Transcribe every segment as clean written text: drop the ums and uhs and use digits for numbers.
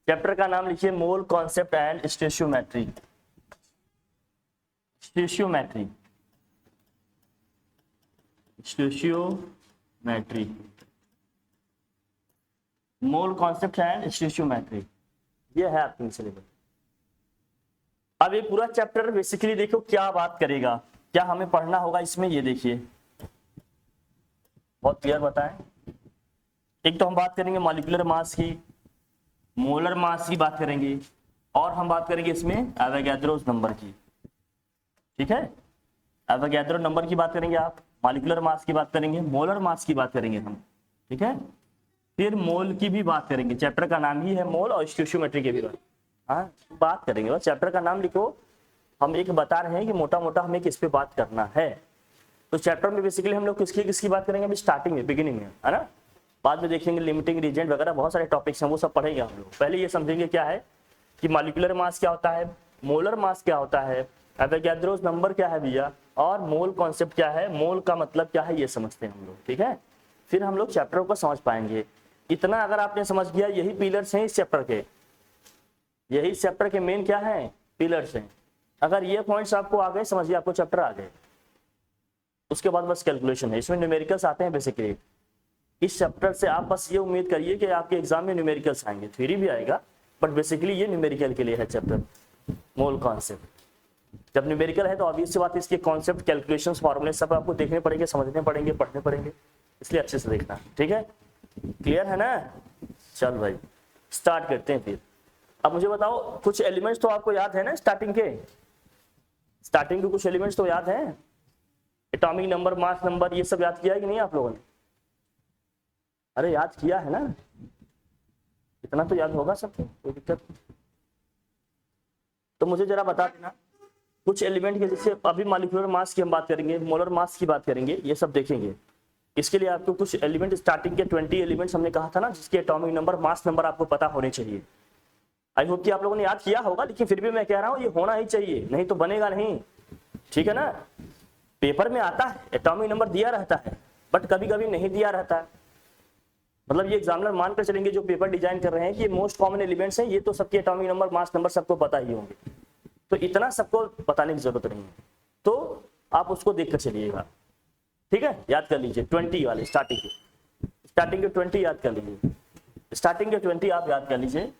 Chapter का नाम लिखिए mole concept and stoichiometry. Stoichiometry, stoichiometry, mole concept and stoichiometry, ये है आपके सिलेबस। अब ये पूरा चैप्टर बेसिकली देखो क्या बात करेगा, क्या हमें पढ़ना होगा इसमें, ये देखिए बहुत क्लियर बताएं। एक तो हम बात करेंगे मॉलिक्यूलर मास की, मोलर मास की बात करेंगे, और हम बात करेंगे इसमें एवोगैड्रोस नंबर की। ठीक है, एवोगैड्रो नंबर की बात करेंगे आप, मॉलिक्यूलर मास की बात करेंगे, मोलर मास की बात करेंगे हम। ठीक है, फिर मोल की भी बात करेंगे, चैप्टर का नाम ही है मोल, और स्टोइचियोमेट्री की भी बात करेंगे। बस चैप्टर का नाम लिखो, हम एक बता रहे हैं कि मोटा मोटा हमें किस पे बात करना है। तो चैप्टर में बेसिकली हम लोग किसकी बात करेंगे अभी स्टार्टिंग में, बिगिनिंग में, है ना। बाद में देखेंगे लिमिटिंग रीजेंट वगैरह, बहुत सारे टॉपिक्स हैं, वो सब पढ़ेंगे हम लोग। पहले ये समझेंगे क्या है कि मॉलिक्यूलर मास क्या होता है, मोलर मास क्या होता है, एवोगैड्रोस नंबर क्या है भैया, और मोल कॉन्सेप्ट क्या है, मोल का मतलब क्या है, ये समझते हैं हम लोग। ठीक है, फिर हम लोग चैप्टर को समझ पाएंगे। इतना अगर आपने समझ गया, यही पिलर्स हैं इस चैप्टर के, यही चैप्टर के मेन क्या है, पिलर्स हैं। अगर ये पॉइंट्स आपको आ गए, समझिए आपको चैप्टर आ गए। उसके बाद बस कैलकुलेशन है, इसमें न्यूमेरिकल्स आते हैं बेसिकली। इस चैप्टर से आप बस ये उम्मीद करिए कि आपके एग्जाम में न्यूमेरिकल्स आएंगे, थ्योरी भी आएगा, बट बेसिकली ये न्यूमेरिकल के लिए है चैप्टर, मोल कॉन्सेप्ट। जब न्यूमेरिकल है तो ऑब्वियस सी बात है, इसके कॉन्सेप्ट, कैलकुलेशंस, फॉर्मूले सब आपको देखने पड़ेंगे, समझने पड़ेंगे, पढ़ने पड़ेंगे, इसलिए अच्छे से देखना। ठीक है, क्लियर है ना। चल भाई स्टार्ट करते हैं फिर। अब मुझे बताओ, कुछ एलिमेंट्स तो आपको याद है ना स्टार्टिंग के, स्टार्टिंग के कुछ एलिमेंट्स तो याद हैं, एटॉमिक नंबर, मास नंबर, ये सब याद किया है कि नहीं आप लोगों ने? अरे याद किया है ना, इतना तो याद होगा सबको, कोई दिक्कत। तो मुझे जरा बता देना कुछ एलिमेंट के, जैसे अभी मॉलिक्यूलर मास की हम बात करेंगे, मोलर मास की बात करेंगे, ये सब देखेंगे। इसके लिए आपको कुछ एलिमेंट, स्टार्टिंग के 20 एलिमेंट्स हमने कहा था ना, जिसके एटॉमिक नंबर, मास नंबर आपको पता होने चाहिए। आई होप कि आप लोगों ने याद किया होगा, लेकिन फिर भी मैं कह रहा हूँ ये होना ही चाहिए, नहीं तो बनेगा नहीं। ठीक है ना, पेपर में आता है एटॉमिक नंबर दिया रहता है, बट कभी कभी नहीं दिया रहता है। मतलब ये एग्जामिनर मानकर चलेंगे जो पेपर डिजाइन कर रहे हैं कि ये मोस्ट कॉमन एलिमेंट्स हैं, ये तो सबके एटॉमिक नंबर, मास नंबर सबको पता ही होंगे, तो इतना सबको बताने की जरूरत नहीं है, तो आप उसको देखकर चलिएगा। ठीक है, याद कर लीजिए 20 वाले, स्टार्टिंग के 20 याद कर लीजिए, स्टार्टिंग के 20 आप याद कर लीजिए।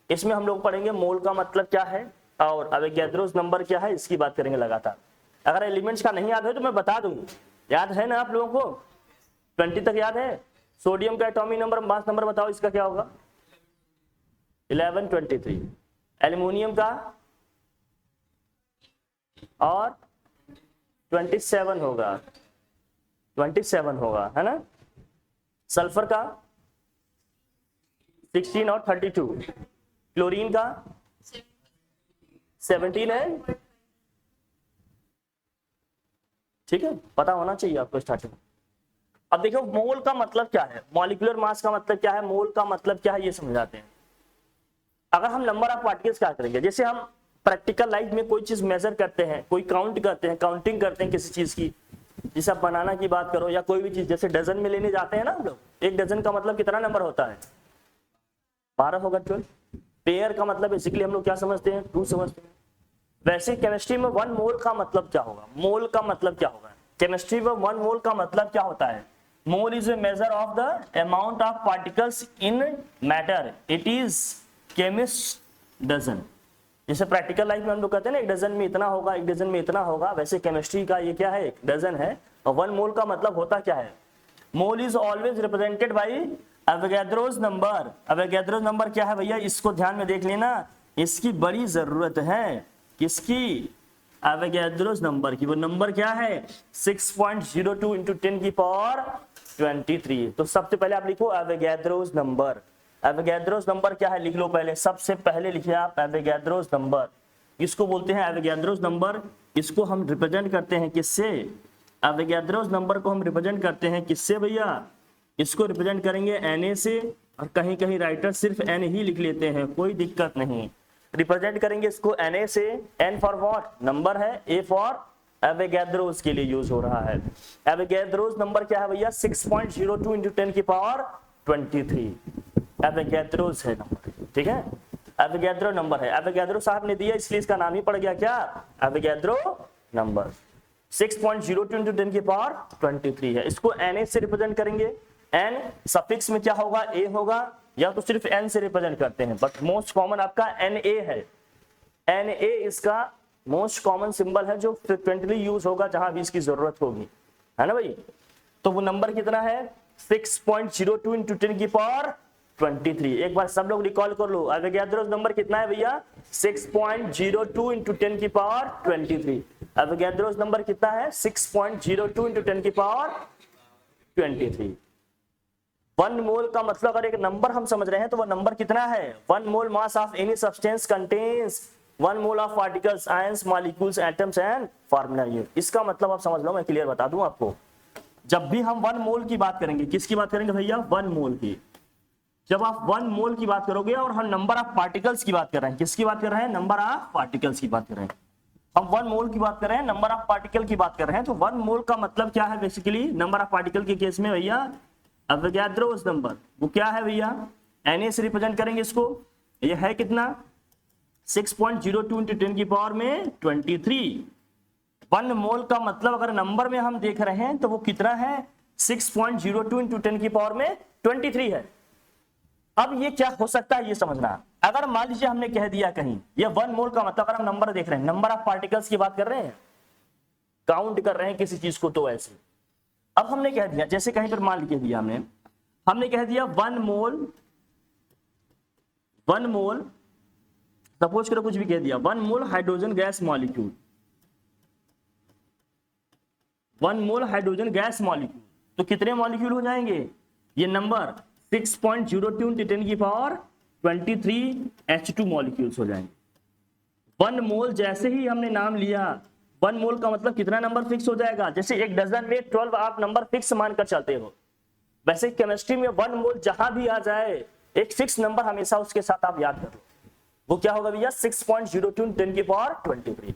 इसमें हम लोग पढ़ेंगे मोल का मतलब क्या है, और एवोगैड्रोस नंबर क्या है, इसकी बात करेंगे लगातार। अगर एलिमेंट्स का नहीं याद है तो मैं बता दूं, याद है ना आप लोगों को, 20 तक याद है। सोडियम का एटॉमिक नंबर, मास नंबर बताओ, इसका क्या होगा, 1123। एल्युमिनियम का और 27 होगा, 27 होगा, है ना। सल्फर का 16 और 32, क्लोरीन का 17 है। ठीक है, पता होना चाहिए आपको स्टार्टिंग। अब देखो मोल का मतलब क्या है, मॉलिक्यूलर मास का मतलब क्या है, मोल का मतलब क्या है, ये समझाते हैं। अगर हम नंबर ऑफ पार्टिकल्स क्या करेंगे, जैसे हम प्रैक्टिकल लाइफ में कोई चीज मेजर करते हैं, कोई काउंट करते हैं, काउंटिंग करते हैं किसी चीज की, जैसे आप बनाना की बात करो या कोई भी चीज, जैसे डजन में लेने जाते हैं ना हम लोग, एक डजन का मतलब कितना नंबर होता है, 12 होगा, 12। पेयर का मतलब बेसिकली हम लोग क्या समझते हैं, 2 समझते हैं। वैसे केमिस्ट्री में 1 मोल का मतलब क्या होगा, मोल का मतलब क्या होगा, केमिस्ट्री में 1 मोल का मतलब क्या होता है, mole is a measure of the amount of particles in matter, it is chemist dozen. जैसे प्रैक्टिकल लाइफ में हम लोग कहते हैं ना, एक डजन में इतना होगा, एक डजन में इतना होगा, वैसे केमिस्ट्री का ये क्या है, एक डजन है। और 1 मोल का मतलब होता क्या है, mole is always represented by Avogadro's number. Avogadro's number क्या है भैया, इसको ध्यान में देख लेना, इसकी बड़ी जरूरत है, किसकी, एवोगैड्रोस नंबर की। वो नंबर क्या है, 6.02 इंटू 10 की पावर 23। तो सबसे पहले आप लिखो एवोगैड्रोस नंबर। एवोगैड्रोस नंबर क्या है लिख लो पहले, सबसे पहले लिखिए आप एवोगैड्रोस नंबर, इसको बोलते हैं एवोगैड्रोस नंबर। इसको हम रिप्रेजेंट करते हैं किससे, एवोगैड्रोस नंबर को हम रिप्रेजेंट करते हैं किससे भैया, इसको रिप्रेजेंट करेंगे Na से, और कहीं कहीं राइटर सिर्फ N ही लिख लेते हैं, कोई दिक्कत नहीं, रिप्रेजेंट करेंगे इसको Na से। N फॉर व्हाट, नंबर है, A फॉर एवोगैड्रोस के लिए यूज हो रहा है। एवोगैड्रोस नंबर क्या है भैया, 6.02 इंटू 10 की पावर 23। एवोगैड्रोस है नंबर, ठीक है, एवोगैड्रो नंबर है। एवोगैड्रो साहब ने दिया इसलिए इसका नाम ही पड़ गया क्या, एवोगैड्रो नंबर। 6.02 into 10 की पावर 23 है। इसको Na से रिप्रेजेंट करेंगे। n सफिक्स में क्या होगा, a होगा, या तो सिर्फ n से रिप्रेजेंट करते हैं, बट मोस्ट कॉमन आपका Na है। Na इसका मोस्ट कॉमन सिंबल है जो फ्रिक्वेंटली यूज होगा जहां भी इसकी जरूरत होगी, है ना भाई। तो वो नंबर कितना है, 6.02 into 10 की पावर 23। एक बार सब लोग रिकॉल कर लो, एवोगैड्रो नंबर कितना है भैया, 6.02 into 10 की पावर 23। एवोगैड्रो नंबर कितना है, 6.02 into 10 की पावर 23। 1 मोल का मतलब अगर एक नंबर हम समझ रहे हैं तो वो नंबर कितना है, 1 mole mass of any substance contains 1 mole of particles, ions, molecules, atoms and formula unit. इसका मतलब आप समझ लो, मैं क्लियर बता दूं आपको। जब भी हम 1 मोल की बात करेंगे, किसकी बात करेंगे भैया, 1 मोल की। जब आप 1 मोल की बात करोगे और हम नंबर ऑफ पार्टिकल्स की बात कर रहे हैं, किसकी बात कर रहे हैं, नंबर ऑफ पार्टिकल्स की बात कर रहे हैं। हम 1 मोल की बात कर रहे हैं, नंबर ऑफ पार्टिकल की बात कर रहे हैं। तो 1 मोल का मतलब क्या है, बेसिकली नंबर ऑफ पार्टिकल के केस में भैया एवोगैड्रोस नंबर, वो क्या है भैया, Na से रिप्रेजेंट करेंगे इसको। ये है कितना, 6.02 into 10 की पावर में 23। 1 मोल का मतलब अगर नंबर में हम देख रहे हैं तो वो कितना है, 6.02 into 10 की पावर में 23 है। अब ये क्या हो सकता है ये समझना। अगर मान लीजिए हमने कह दिया कहीं ये 1 मोल का मतलब, अगर हम नंबर देख रहे हैं, नंबर ऑफ पार्टिकल्स की बात कर रहे हैं, काउंट कर रहे हैं किसी चीज को, तो ऐसे अब हमने कह दिया, जैसे कहीं पर मान लिख दिया हमने कह दिया 1 मोल सपोज करो कुछ भी कह दिया, 1 मोल हाइड्रोजन गैस मॉलिक्यूल, 1 मोल हाइड्रोजन गैस मॉलिक्यूल, तो कितने मॉलिक्यूल हो जाएंगे, ये नंबर 6.02 into 10 की पावर 23 H2 मॉलिक्यूल्स हो जाएंगे। 1 मोल जैसे ही हमने नाम लिया, 1 मोल का मतलब कितना नंबर फिक्स हो जाएगा, जैसे एक डजन में 12 आप नंबर फिक्स मानकर चलते हो, वैसे केमिस्ट्री में 1 मोल जहां भी आ जाए एक फिक्स नंबर हमेशा उसके साथ आप याद करो, वो क्या होगा भैया, 6.02 10 की पावर 23।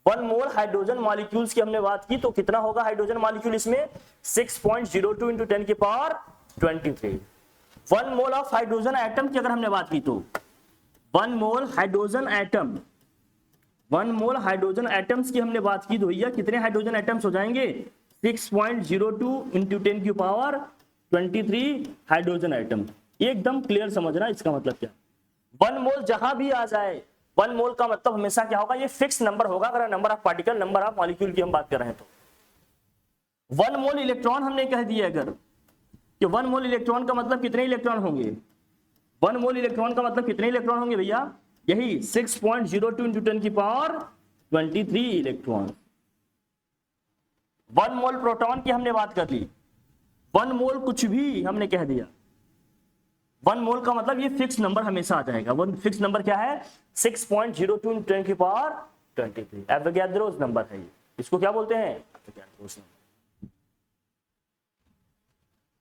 1 मोल हाइड्रोजन मॉलिक्यूल्स की हमने बात की, तो कितना होगा हाइड्रोजन मॉलिक्यूल इसमें, 6.02 into 10 की power 23। 1 mole of hydrogen atom की अगर हमने बात की तो 1 मोल हाइड्रोजन एटम, 1 मोल हाइड्रोजन एटम्स की हमने बात की तो भैया कितने हाइड्रोजन एटम्स हो जाएंगे, 6.02 into 10 की पावर 23 हाइड्रोजन एटम। एकदम क्लियर समझना इसका मतलब क्या। 1 मोल जहां भी आ जाए, 1 मोल का मतलब हमेशा क्या होगा, ये फिक्स नंबर होगा अगर number of particle, number of molecule की हम बात कर रहे हैं तो। 1 मोल इलेक्ट्रॉन हमने कह दिया अगर कि 1 मोल इलेक्ट्रॉन का मतलब कितने इलेक्ट्रॉन होंगे, 1 मोल इलेक्ट्रॉन का मतलब कितने इलेक्ट्रॉन होंगे भैया, यही 6.02 into 10 की पावर 23 इलेक्ट्रॉन। 1 मोल प्रोटॉन की हमने बात कर ली, 1 मोल कुछ भी हमने कह दिया, 1 मोल का मतलब ये फिक्स नंबर हमेशा आ जाएगा। वो फिक्स नंबर क्या है, 6.02 into 10 की पावर 23। एवोगैड्रोस नंबर है ये, इसको क्या बोलते हैं, एवोगैड्रोस नंबर।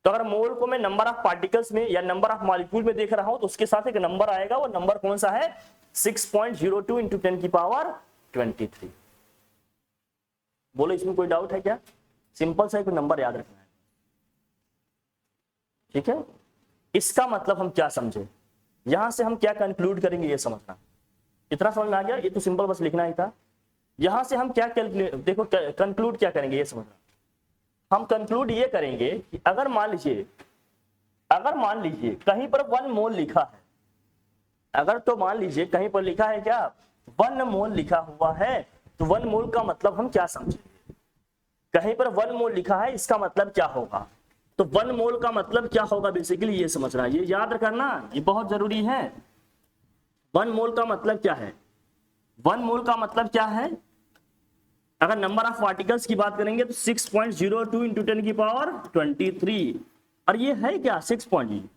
तो अगर मोल को मैं नंबर ऑफ पार्टिकल्स में या नंबर ऑफ मॉलिक्यूल में देख रहा हूं तो उसके साथ एक नंबर आएगा, वो नंबर कौन सा है, 6.02 into 10 की पावर 23। बोलो इसमें कोई डाउट है क्या, सिंपल सा एक नंबर याद रखना है, ठीक है। इसका मतलब हम क्या समझे, यहां से हम क्या कंक्लूड करेंगे ये समझना, इतना समझ में आ गया, ये तो सिंपल बस लिखना ही था। यहां से हम क्या देखो कंक्लूड क्या करेंगे ये समझना। हम कंक्लूड ये करेंगे कि अगर मान लीजिए कहीं पर 1 मोल लिखा है, अगर तो मान लीजिए कहीं पर लिखा है क्या, 1 मोल लिखा हुआ है, तो 1 मोल का मतलब हम क्या समझेंगे, कहीं पर 1 मोल लिखा है इसका मतलब क्या होगा, तो 1 मोल का मतलब क्या होगा बेसिकली ये समझना, ये याद करना, ये बहुत जरूरी है। 1 मोल का मतलब क्या है, 1 मोल का मतलब क्या है, अगर नंबर ऑफ पार्टिकल्स की बात करेंगे तो 6.02 into 10 की पावर 23। और ये है क्या, 6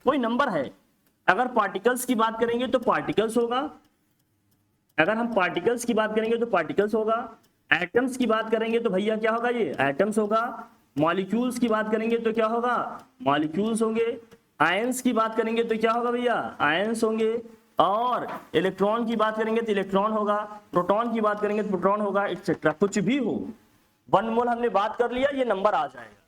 कोई नंबर है। अगर पार्टिकल्स की बात करेंगे तो पार्टिकल्स होगा, अगर हम पार्टिकल्स की बात करेंगे तो पार्टिकल्स होगा, एटम्स की बात करेंगे तो भैया क्या होगा, ये एटम्स होगा, मॉलिक्यूल्स की बात करेंगे तो क्या होगा, मॉलिक्यूल्स होंगे, आयंस की बात करेंगे तो क्या होगा भैया, आयंस होंगे, और इलेक्ट्रॉन की बात करेंगे तो इलेक्ट्रॉन होगा, प्रोटॉन की बात करेंगे तो प्रोटॉन होगा, एक्सेट्रा, कुछ भी हो। 1 मोल हमने बात कर लिया, ये नंबर आ जाएगा।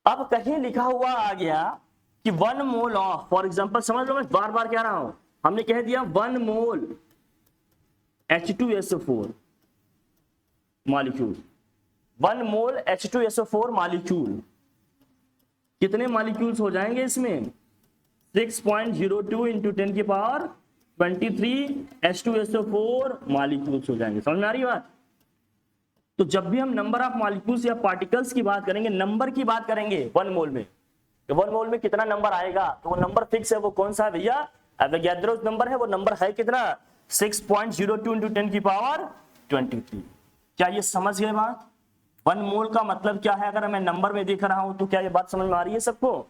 अब कहीं लिखा हुआ आ गया कि 1 मोल ऑफ, फॉर एग्जांपल समझ लो, मैं बार बार कह रहा हूं, हमने कह दिया 1 मोल H2SO4 मॉलिक्यूल, 1 मोल H2SO4 मॉलिक्यूल, कितने मॉलिक्यूल्स हो जाएंगे इसमें? 6.02 इंटू 10 की पावर 23 H2SO4 मॉलिक्यूल्स हो जाएंगे। समझ में आ रही बात? तो जब भी हम नंबर ऑफ मॉलिक्यूल्स या पार्टिकल्स की बात करेंगे, नंबर की बात करेंगे 1 मोल में, तो 1 मोल में कितना नंबर आएगा, तो वो नंबर फिक्स है, वो कौन सा है भैया? एवोगैड्रो नंबर है, वो नंबर है कितना? 6.02 इंटू 10 की पावर 23। क्या ये समझ गए बात? 1 मोल का मतलब क्या है? अगर मैं नंबर में देख रहा हूं तो क्या ये बात समझ में आ रही है सबको?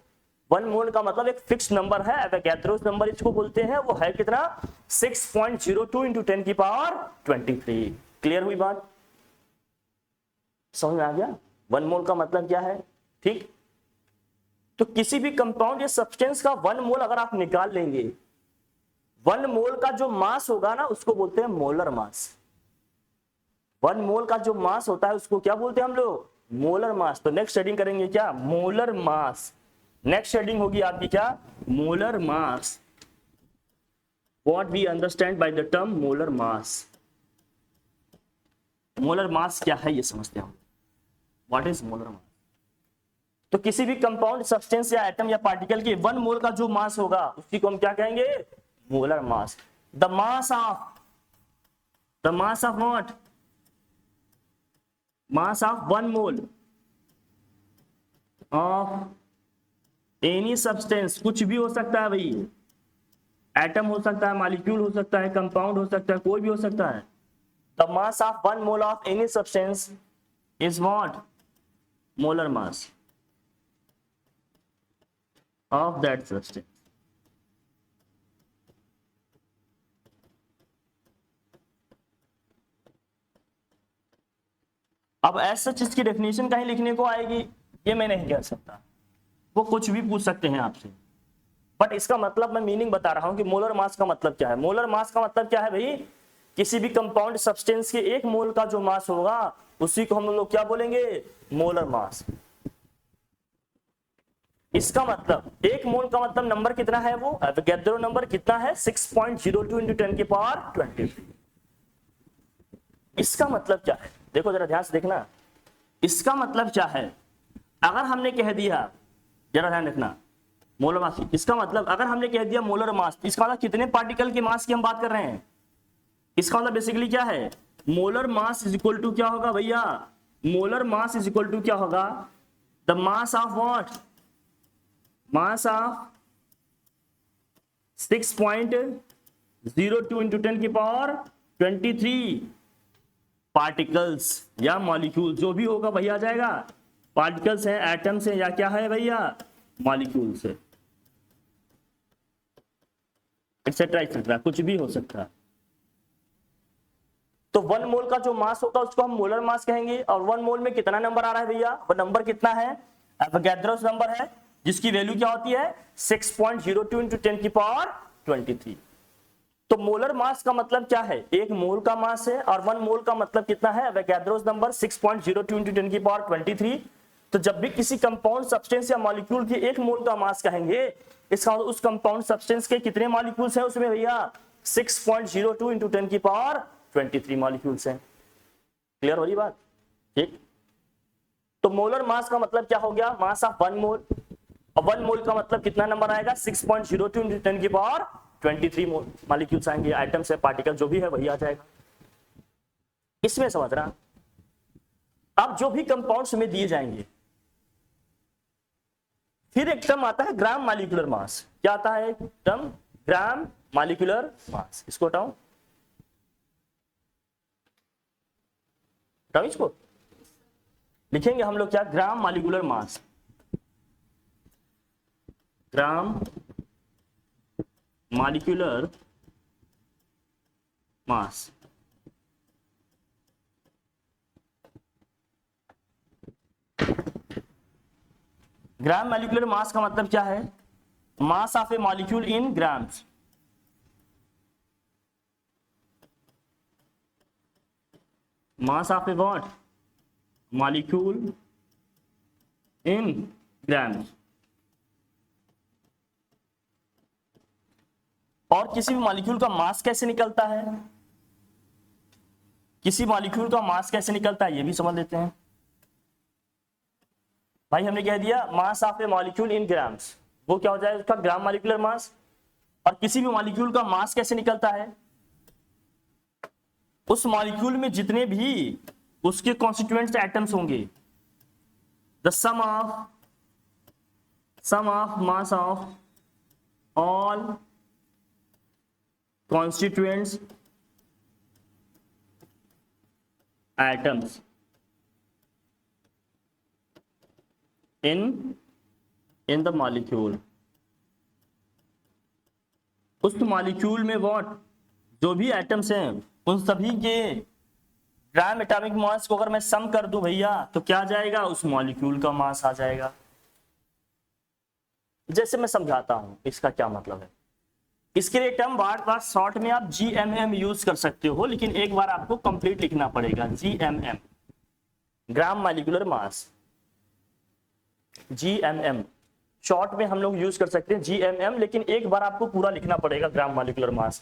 1 मोल का मतलब एक फिक्स नंबर है, एवोगैड्रो नंबर इसको बोलते हैं, वो है कितना? 6.02 इंटू 10 की पावर 23। क्लियर हुई बात? समझ में आ गया 1 मोल का मतलब क्या है? ठीक। तो किसी भी कंपाउंड या सब्सटेंस का 1 मोल अगर आप निकाल लेंगे, 1 मोल का जो मास होगा ना, उसको बोलते हैं मोलर मास। 1 मोल का जो मास होता है उसको क्या बोलते हैं हम लोग? Molar mass. तो नेक्स्ट हेडिंग करेंगे क्या? मोलर मास। नेक्स्ट हेडिंग होगी आपकी क्या? Molar mass. What we understand by the term molar mass. Molar mass क्या है ये समझते हैं हम। What is molar mass? तो किसी भी कंपाउंड, सब्सटेंस या एटम या पार्टिकल के 1 मोल का जो मास होगा उसी को हम क्या कहेंगे? Molar mass. The mass of what? Mass of 1 mole of any substance, कुछ भी हो सकता है भाई, एटम हो सकता है, मॉलिक्यूल हो सकता है, कंपाउंड हो सकता है, कोई भी हो सकता है। The mass of 1 mole of any substance is what? Molar mass of that substance। अब ऐसा चीज की डेफिनेशन कहीं लिखने को आएगी, ये मैं नहीं कह सकता, वो कुछ भी पूछ सकते हैं आपसे, बट इसका मतलब मैं मीनिंग बता रहा हूं कि मोलर मास का मतलब क्या है। मोलर मास का मतलब क्या है भाई? किसी भी कंपाउंड सब्सटेंस के 1 मोल का जो मास होगा उसी को हम लोग क्या बोलेंगे? Molar mass. इसका मतलब 1 मोल का मतलब नंबर कितना है? वो एवोगैड्रो नंबर कितना है? 6.02 इंटू 10 की पावर 23। इसका मतलब क्या है? देखो जरा ध्यान से देखना, इसका मतलब क्या है? अगर हमने कह दिया, जरा ध्यान रखना, मोलर मास, इसका मतलब अगर हमने कह दिया मोलर मास, इसका मतलब कितने पार्टिकल के मास की हम बात कर रहे हैं? इसका मतलब बेसिकली क्या है? Molar mass is equal to क्या होगा भैया? Molar mass is equal to क्या होगा? The mass of what? Mass of 6.02 into 10 की पावर 23 पार्टिकल्स या मॉलिक्यूल, जो भी होगा भैया आ जाएगा। पार्टिकल्स हैं, एटम्स हैं, या क्या है भैया? मॉलिक्यूल्स है, एक्सेट्रा एक्सेट्रा, कुछ भी हो सकता है। तो 1 मोल का जो मास होगा उसको हम मोलर मास कहेंगे। और 1 मोल में कितना नंबर आ रहा है भैया? वो नंबर कितना है? एवोगैड्रो नंबर है, जिसकी वैल्यू क्या होती है? 6.02 इंटू 10 की पावर 23। तो मोलर मास का मतलब क्या है? 1 मोल का मास है, और 1 मोल का मतलब कितना है? एवोगैड्रो नंबर 6.02 इंटू 10 की पावर 23। तो जब भी किसी कंपाउंड सब्सटेंस या मॉलिक्यूल के 1 मोल का मास कहेंगे, इसका मतलब उस कंपाउंड सब्सटेंस के कितने मॉलिक्यूल्स हैं उसमें भैया? 6.02 इंटू 10 की पावर 23 मॉलिक्यूल्स हैं। क्लियर हो रही बात? ठीक। तो मोलर मास का मतलब क्या हो गया? मास ऑफ 1 मोल। और 1 मोल का मतलब कितना नंबर आएगा? 6.02 इंटू 10 की पावर 23 मॉलिक्यूल्स आएंगे, आइटम्स है, पार्टिकल जो भी है वही आ जाएगा। इसमें समझ रहा। अब जो भी कंपाउंड्स में दिए जाएंगे, फिर एक टर्म आता है ग्राम मॉलिक्यूलर मास। क्या आता है टर्म? Gram molecular mass. इसको हटाओ, इसको लिखेंगे हम लोग क्या? Gram molecular mass. Gram molecular mass. Gram molecular mass का मतलब क्या है? Mass of A molecule in grams. Mass of A what? Molecule in grams. और किसी भी मॉलिक्यूल का मास कैसे निकलता है, किसी मॉलिक्यूल का मास कैसे निकलता है ये भी समझ लेते हैं। भाई हमने कह दिया mass of A molecule in grams, वो क्या हो जाएगा उसका ग्राम मॉलिक्यूलर मास। और किसी भी मॉलिक्यूल का मास कैसे निकलता है, उस मॉलिक्यूल में जितने भी उसके कॉन्स्टिट्यूएंट्स एटम्स होंगे, the sum of mass of all constituents atoms in the molecule, उस मॉलिक्यूल में व्हाट जो भी एटम्स हैं उन सभी के ग्राम एटॉमिक मास को अगर मैं सम कर दूं भैया तो क्या आ जाएगा, उस मॉलिक्यूल का मास आ जाएगा। जैसे मैं समझाता हूं इसका क्या मतलब है, इसके लिए टर्म बार बार शॉर्ट में आप GMM यूज कर सकते हो, लेकिन एक बार आपको कंप्लीट लिखना पड़ेगा। GMM gram molecular mass, GMM short में हम लोग यूज कर सकते हैं GMM, लेकिन एक बार आपको पूरा लिखना पड़ेगा ग्राम मॉलिक्यूलर मास,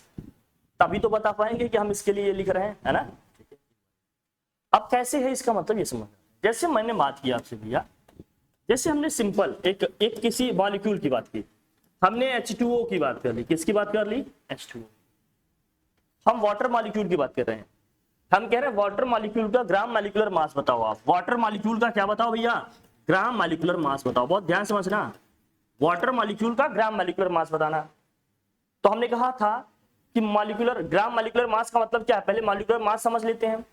तभी तो बता पाएंगे कि हम इसके लिए ये लिख रहे हैं, है ना। अब कैसे है इसका मतलब ये समझ, जैसे मैंने बात की आपसे भैया, जैसे हमने सिंपल एक किसी मॉलिक्यूल की बात की, हमने H2O की बात कर ली, किसकी बात कर ली, H2O। हम वाटर मॉलिक्यूल की बात कर रहे हैं, हम कह रहे हैं वाटर मॉलिक्यूल का ग्राम मॉलिक्यूलर मास बताओ। आप वाटर मॉलिक्यूल का क्या बताओ भैया, ग्राम मॉलिक्यूलर मास बताओ। बहुत ध्यान समझना, वाटर मॉलिक्यूल का ग्राम मॉलिक्यूलर मास बताना। तो हमने कहा था कि मॉलिक्यूलर ग्राम मॉलिक्यूलर मास का मतलब क्या है, पहले मॉलिक्यूलर मास समझ लेते हैं।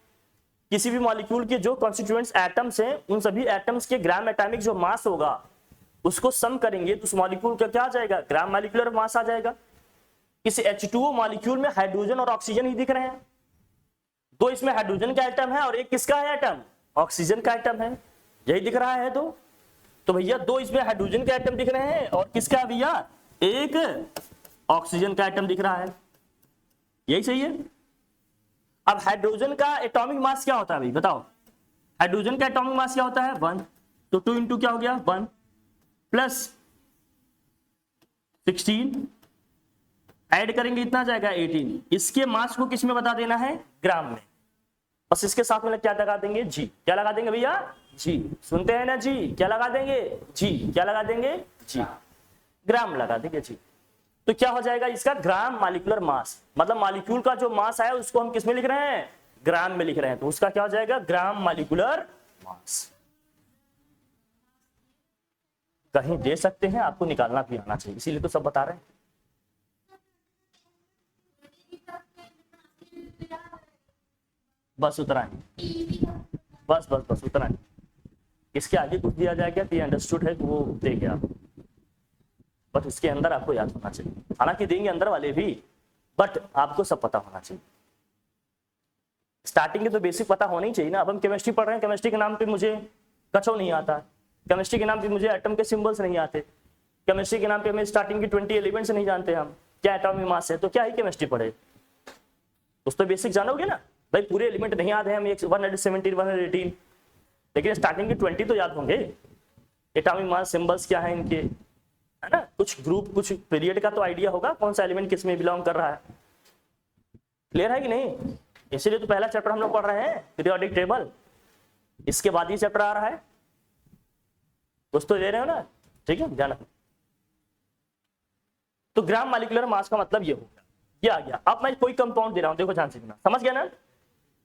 किसी भी मॉलिक्यूल के जो कॉन्स्टिट्यूएंट्स एटम्स हैं उन सभी एटम्स के ग्राम एटॉमिक जो मास होगा उसको सम करेंगे तो उस मॉलिक्यूल का क्या आ जाएगा, ग्राम मॉलिक्यूलर मास आ जाएगा। इस H2O मॉलिक्यूल में हाइड्रोजन और ऑक्सीजन ही दिख रहे हैं, दो इसमें हाइड्रोजन का एटम है और एक किसका है एटम, ऑक्सीजन का एटम है, यही दिख रहा है। तो भैया दो इसमें हाइड्रोजन का एटम दिख रहे हैं और किसका भैया, एक ऑक्सीजन का एटम दिख रहा है, यही सही है। अब हाइड्रोजन का एटॉमिक मास क्या होता है भाई बताओ, हाइड्रोजन का एटॉमिक मास क्या होता है 1, तो 2 इंटू क्या हो गया 1 प्लस 16 ऐड करेंगे इतना जाएगा 18। इसके मास को किस में बता देना है, ग्राम में, बस इसके साथ में क्या लगा देंगे जी, क्या लगा देंगे भैया जी, सुनते हैं ना जी, क्या लगा देंगे जी, क्या लगा देंगे जी, ग्राम लगा देंगे जी। तो क्या हो जाएगा इसका ग्राम मॉलिक्यूलर मास, मतलब मॉलिक्यूल का जो मास है उसको हम किस में लिख रहे हैं, ग्राम में लिख रहे हैं, तो उसका क्या हो जाएगा ग्राम मॉलिक्यूलर मास। कहीं दे सकते हैं, आपको निकालना भी आना चाहिए, इसीलिए तो सब बता रहे हैं। बस उतना ही, बस बस बस उतना ही, इसके आगे कुछ दिया जाए क्या, ये अंडरस्टूड है तो वो दे गया, बट इसके अंदर आपको याद होना चाहिए, हालांकि देंगे अंदर वाले भी, बट आपको सब पता होना चाहिए। स्टार्टिंग के तो बेसिक पता होना ही चाहिए ना। अब हम केमिस्ट्री पढ़ रहे हैं, केमिस्ट्री के नाम पे मुझे कचो नहीं आता, केमिस्ट्री के नाम पे मुझे एटम के सिंबल्स नहीं आते, केमिस्ट्री के नाम पे हमें स्टार्टिंग की 20 एलिमेंट्स नहीं जानते हम, क्या एटॉमिक मास है, तो क्या ही केमिस्ट्री पढ़े, उस तो बेसिक जानोगे ना भाई। पूरे एलिमेंट नहीं याद है हमें 117 118, लेकिन स्टार्टिंग के 20 तो याद होंगे, एटॉमिक मास सिंबल्स क्या है इनके, है ना, कुछ ग्रुप कुछ पीरियड का तो आइडिया होगा कौन सा एलिमेंट किस में बिलोंग कर रहा है। क्लियर है कि नहीं, इसीलिए तो पहला चैप्टर हम लोग पढ़ रहे हैं पीरियोडिक टेबल, इसके बाद ही चैप्टर आ रहा है, कुछ तो ले रहे हो ना, ठीक है ध्यान रखना। तो ग्राम मॉलिक्यूलर मास का मतलब ये होगा, ये आ गया। अब मैं कोई कंपाउंड दे रहा हूं, देखो ध्यान से, समझ गया ना।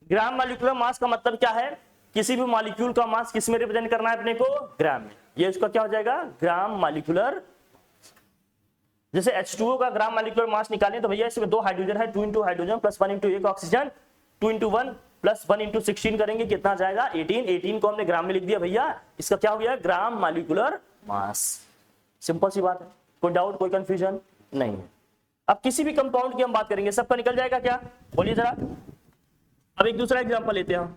ग्राम मॉलिक्यूलर मास का मतलब क्या है, किसी भी मॉलिक्यूल का मास किस में रिप्रेजेंट करना है अपने को, ग्राम में, ये इसका क्या हो जाएगा ग्राम मॉलिक्यूलर। जैसे H2O का ग्राम मॉलिक्यूलर मास निकालें तो भैया इसमें 2 हाइड्रोजन है, 2 इंटू हाइड्रोजन प्लस 1 इंटू एक ऑक्सीजन, 2 इंटू 1 प्लस 1 इंटू 16 करेंगे कितना जाएगा 18, 18 को हमने ग्राम में लिख दिया भैया, इसका क्या हो गया ग्राम मॉलिक्यूलर मास। सिंपल सी बात है, कोई डाउट कोई कंफ्यूजन नहीं है। अब किसी भी कंपाउंड की हम बात करेंगे, सबका निकल जाएगा क्या, बोलिए जरा। अब एक दूसरा एग्जांपल लेते हैं हम,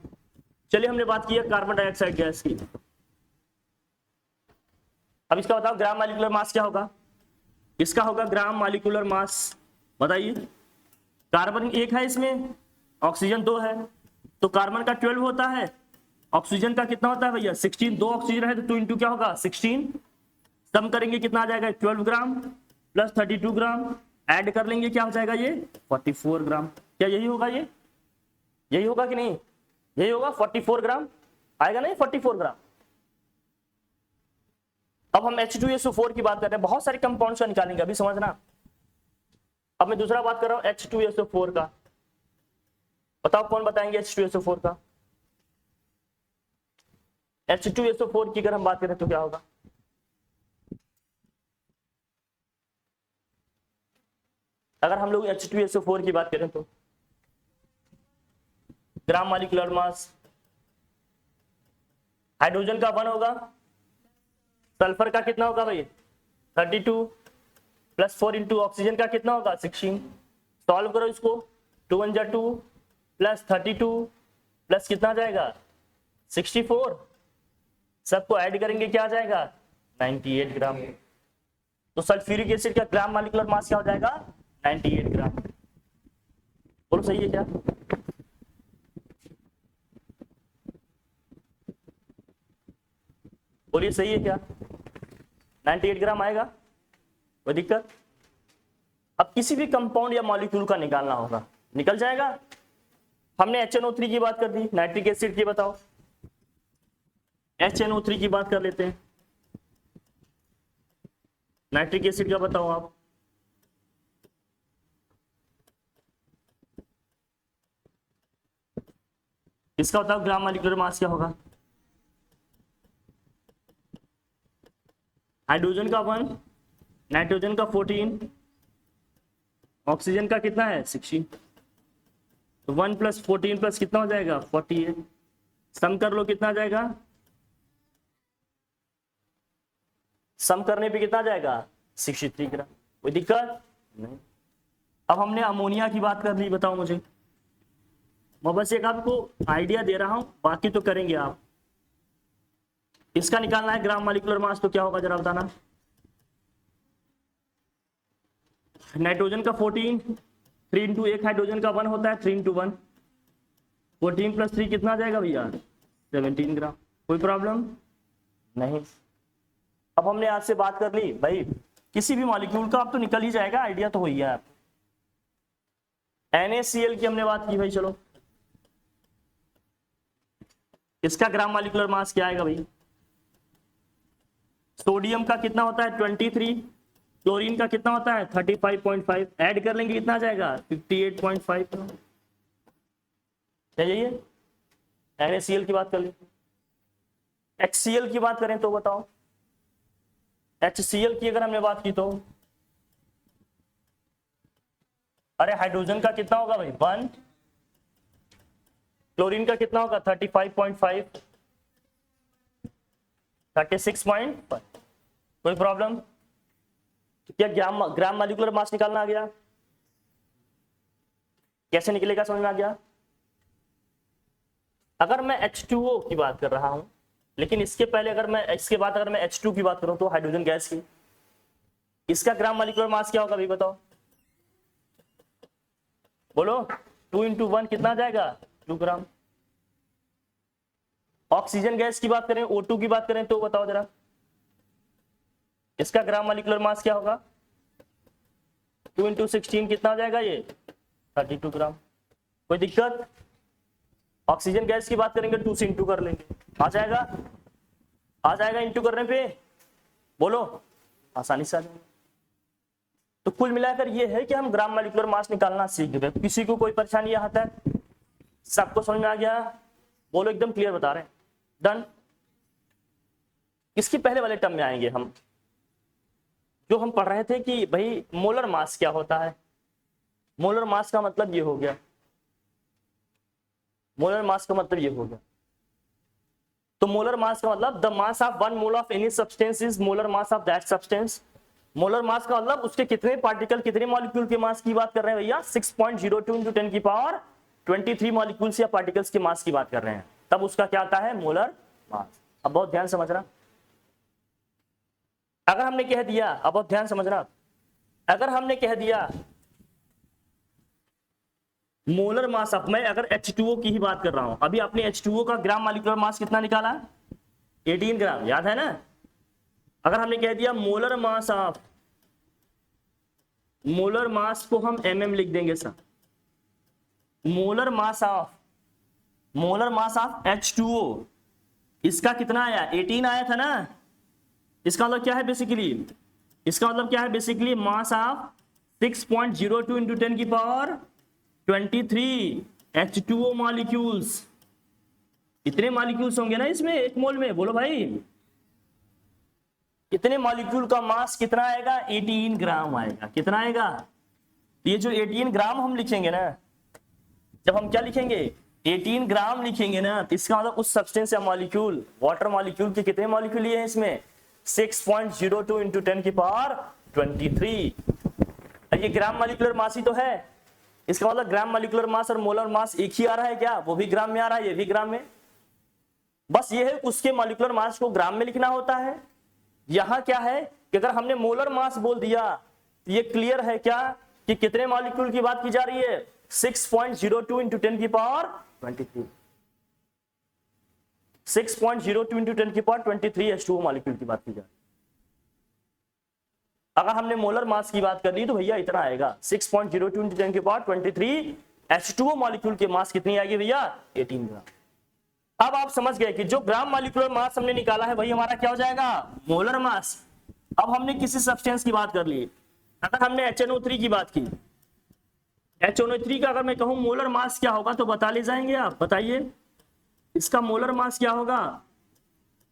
चलिए हमने बात की है कार्बन डाइऑक्साइड गैस की, अब इसका बताओ ग्राम मॉलिक्यूलर मास क्या होगा, इसका होगा ग्राम मॉलिक्यूलर मास, बताइए। कार्बन 1 है इसमें, ऑक्सीजन 2 है, तो कार्बन का 12 होता है, ऑक्सीजन का कितना होता है भैया 16, 2 ऑक्सीजन है तो 2 इंटू क्या होगा 16, सम करेंगे कितना आ जाएगा 12 ग्राम प्लस 32 ग्राम ऐड कर लेंगे, क्या हो जाएगा ये 44 ग्राम। क्या यही होगा, ये यही होगा कि नहीं, यही होगा 44 ग्राम आएगा नहीं 44 ग्राम। अब हम H2SO4 की बात कर रहे हैं, बहुत सारे कंपाउंड्स का निकालेंगे, अभी समझना। अब मैं दूसरा बात कर रहा हूं H2SO4 का, बताओ कौन बताएंगे H2SO4 का। H2SO4 की अगर हम बात करें तो क्या होगा, अगर हम लोग H2SO4 की बात करें तो ग्राम मॉलिक्यूलर मास, हाइड्रोजन का 1 होगा, सल्फर का कितना होगा भाई 32 प्लस 4 इंटू ऑक्सीजन का कितना होगा 16। सॉल्व करो इसको, 2 1 जा 2 प्लस 32 प्लस कितना जाएगा 64, सबको ऐड करेंगे क्या आ जाएगा 98 ग्राम। तो सल्फ्यूरिक एसिड का ग्राम मॉलिक्यूलर मास क्या हो जाएगा 98 ग्राम। बोलो सही है क्या, बोलिए सही है क्या, 98 ग्राम आएगा, कोई दिक्कत। अब किसी भी कंपाउंड या मॉलिक्यूल का निकालना होगा, निकल जाएगा। हमने HNO3 की बात कर दी, नाइट्रिक एसिड की बताओ, HNO3 की बात कर लेते हैं, नाइट्रिक एसिड का बताओ आप। इसका बताओ ग्राम मॉलिक्यूलर मास क्या होगा, हाइड्रोजन का 1, नाइट्रोजन का 14, ऑक्सीजन का कितना है 16, तो 1 प्लस 14 प्लस कितना हो जाएगा 48, सम कर लो कितना जाएगा, सम करने पे कितना जाएगा 63 ग्राम, कोई दिक्कत नहीं। अब हमने अमोनिया की बात कर ली, बताओ मुझे, मैं बस एक आपको आइडिया दे रहा हूं, बाकी तो करेंगे आप। इसका निकालना है ग्राम मॉलिक्यूलर मास, तो क्या होगा जरा बताना। नाइट्रोजन का 14, 3 इंटू एक हाइड्रोजन का 1 होता है, 3 इंटू 1, 14 प्लस 3 कितना आ जाएगा भैया 17 ग्राम, कोई प्रॉब्लम नहीं। अब हमने आज से बात कर ली भाई, किसी भी मॉलिक्यूल का आप तो निकल ही जाएगा, आइडिया तो हो ही है आप। NaCl की हमने बात की भाई, चलो इसका ग्राम मॉलिक्यूलर मास क्या आएगा भाई, सोडियम का कितना होता है 23, क्लोरीन का कितना होता है 35.5, ऐड कर लेंगे कितना आ जाएगा 58.5। क्या यही है, NaCl की बात कर लेते हैं। HCl की बात करें तो बताओ, HCl की अगर हमने बात की तो, अरे हाइड्रोजन का कितना होगा भाई 1, क्लोरीन का कितना होगा 35.5, 36.5, कोई प्रॉब्लम। तो क्या ग्राम मॉलिक्यूलर मास निकालना आ गया, कैसे निकलेगा समझ में आ गया। अगर मैं H2O की बात कर रहा हूं, लेकिन इसके पहले अगर मैं इसके बाद अगर मैं H2 की बात करूं तो हाइड्रोजन गैस की, इसका ग्राम मॉलिक्यूलर मास क्या होगा भाई बताओ, बोलो 2 इंटू 1 कितना जाएगा 2 ग्राम। ऑक्सीजन गैस की बात करें, O2 की बात करें तो बताओ जरा, इसका ग्राम मॉलिक्यूलर मास क्या होगा 2 इंटू 16 कितना हो जाएगा ये 32 ग्राम, कोई दिक्कत। ऑक्सीजन गैस की बात करेंगे 2 से इंटू कर लेंगे, आ जाएगा, आ जाएगा इंटू करने पे, बोलो आसानी से आ जाएगा। तो कुल मिलाकर ये है कि हम ग्राम मॉलिक्यूलर मास निकालना सीख गए। किसी को कोई परेशानी यहाँ तक, सबको समझ में आ गया, बोलो एकदम क्लियर बता रहे हैं, डन। इसके पहले वाले टर्म में आएंगे हम, जो हम पढ़ रहे थे कि भाई मोलर मास क्या होता है। मोलर मास का मतलब ये हो गया, मोलर मास का मतलब ये हो गया। तो मोलर मास का मतलब the mass of 1 mole of any substance is molar mass of that substance. Molar mass का मतलब उसके कितने पार्टिकल कितने मॉलिक्यूल के मास की बात कर रहे हैं भैया, 6.02 इंटू 10 की पावर 23 मॉलिक्यूल्स या पार्टिकल्स के मास की बात कर रहे हैं, तब उसका क्या आता है मोलर मास। अब बहुत ध्यान समझना, अगर हमने कह दिया, अब बहुत ध्यान समझना, अगर हमने कह दिया मोलर मास, अब मैं अगर H2O की ही बात कर रहा हूं, अभी आपने H2O का ग्राम मॉलिक्यूलर मास कितना निकाला 18 ग्राम, याद है ना। अगर हमने कह दिया molar mass of molar mass को हम mm लिख देंगे sir. Molar mass of H2O, इसका कितना आया? 18 आया था ना। इसका मतलब क्या है बेसिकली? इसका मतलब क्या है बेसिकली? मास ऑफ 6.02 इंटू 10 की पावर 23 H2O मॉलिक्यूल्स। इतने मॉलिक्यूल्स होंगे ना इसमें एक मोल में, बोलो भाई। इतने मॉलिक्यूल का मास कितना आएगा? 18 ग्राम आएगा। कितना आएगा? ये जो 18 ग्राम हम लिखेंगे ना, जब हम क्या लिखेंगे 18 ग्राम लिखेंगे ना, तो इसका मतलब उस सब्सटेंस या मॉलिक्यूल, वाटर मॉलिक्यूल के कितने मॉलिक्यूल लिए हैं इसमें? 6.02 इंटू 10 की पावर 23। ये ग्राम मॉलिक्यूलर मास ही तो है। इसका मतलब ग्राम मॉलिक्यूलर मास और मोलर मास एक ही आ रहा है क्या? वो भी ग्राम में आ रहा है, ये भी ग्राम में। बस ये है उसके मॉलिक्यूलर मास को ग्राम में लिखना होता है। यहां क्या है कि अगर हमने मोलर मास बोल दिया तो ये क्लियर है क्या कि कितने मॉलिक्यूल की बात की जा रही है? 6.02 इंटू 10 की पावर 23। 6.02 इंटू 10 की पावर 23 H2O मॉलिक्यूल की बात की जा रही है। अगर हमने मोलर मास की बात कर ली तो भैया इतना आएगा 6.02 इंटू 10 की पावर 23 H2O मॉलिक्यूल की मास कितनी आएगी भैया? 18 ग्राम। अब आप समझ गए कि जो ग्राम मॉलिक्यूलर मास हमने निकाला है वही हमारा क्या हो जाएगा? Molar mass. अब हमने किसी सब्सटेंस की बात कर ली, अगर हमने HNO3 की बात की, HNO3 का अगर मैं कहूं मोलर मास क्या होगा तो बता ले जाएंगे आप? बताइए इसका मोलर मास क्या होगा?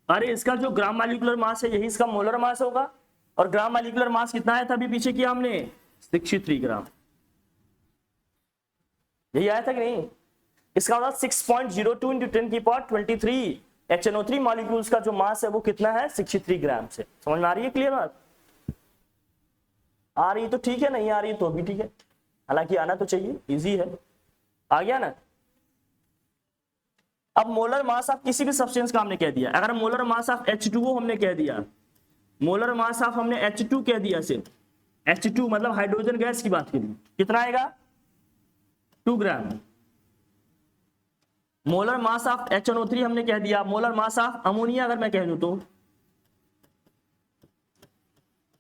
अरे इसका जो ग्राम मॉलिक्यूलर मास है यही इसका मोलर मास होगा। और ग्राम मॉलिक्यूलर मास कितना आया था अभी पीछे किया हमने? 63 ग्राम। यही आया था कि नहीं? इसका मतलब 6.02 इंटू 10 की पावर 23 HNO3 मॉलिक्यूल्स का जो मास है वो कितना है? 63 ग्राम से। समझ में आ रही है क्लियर बात? आ रही तो ठीक है, नहीं आ रही तो भी ठीक है, हालांकि आना तो चाहिए, इजी है। आ गया ना? अब मोलर मास ऑफ किसी भी सब्सटेंस का हमने कह दिया, अगर मोलर मास ऑफ H2O हमने कह दिया, मोलर मास ऑफ हमने H2 कह दिया, सिर्फ H2 मतलब हाइड्रोजन गैस की बात करी, कितना आएगा? 2 ग्राम। मोलर मास ऑफ HNO3 हमने कह दिया, मोलर मास ऑफ अमोनिया अगर मैं कह दूं तो,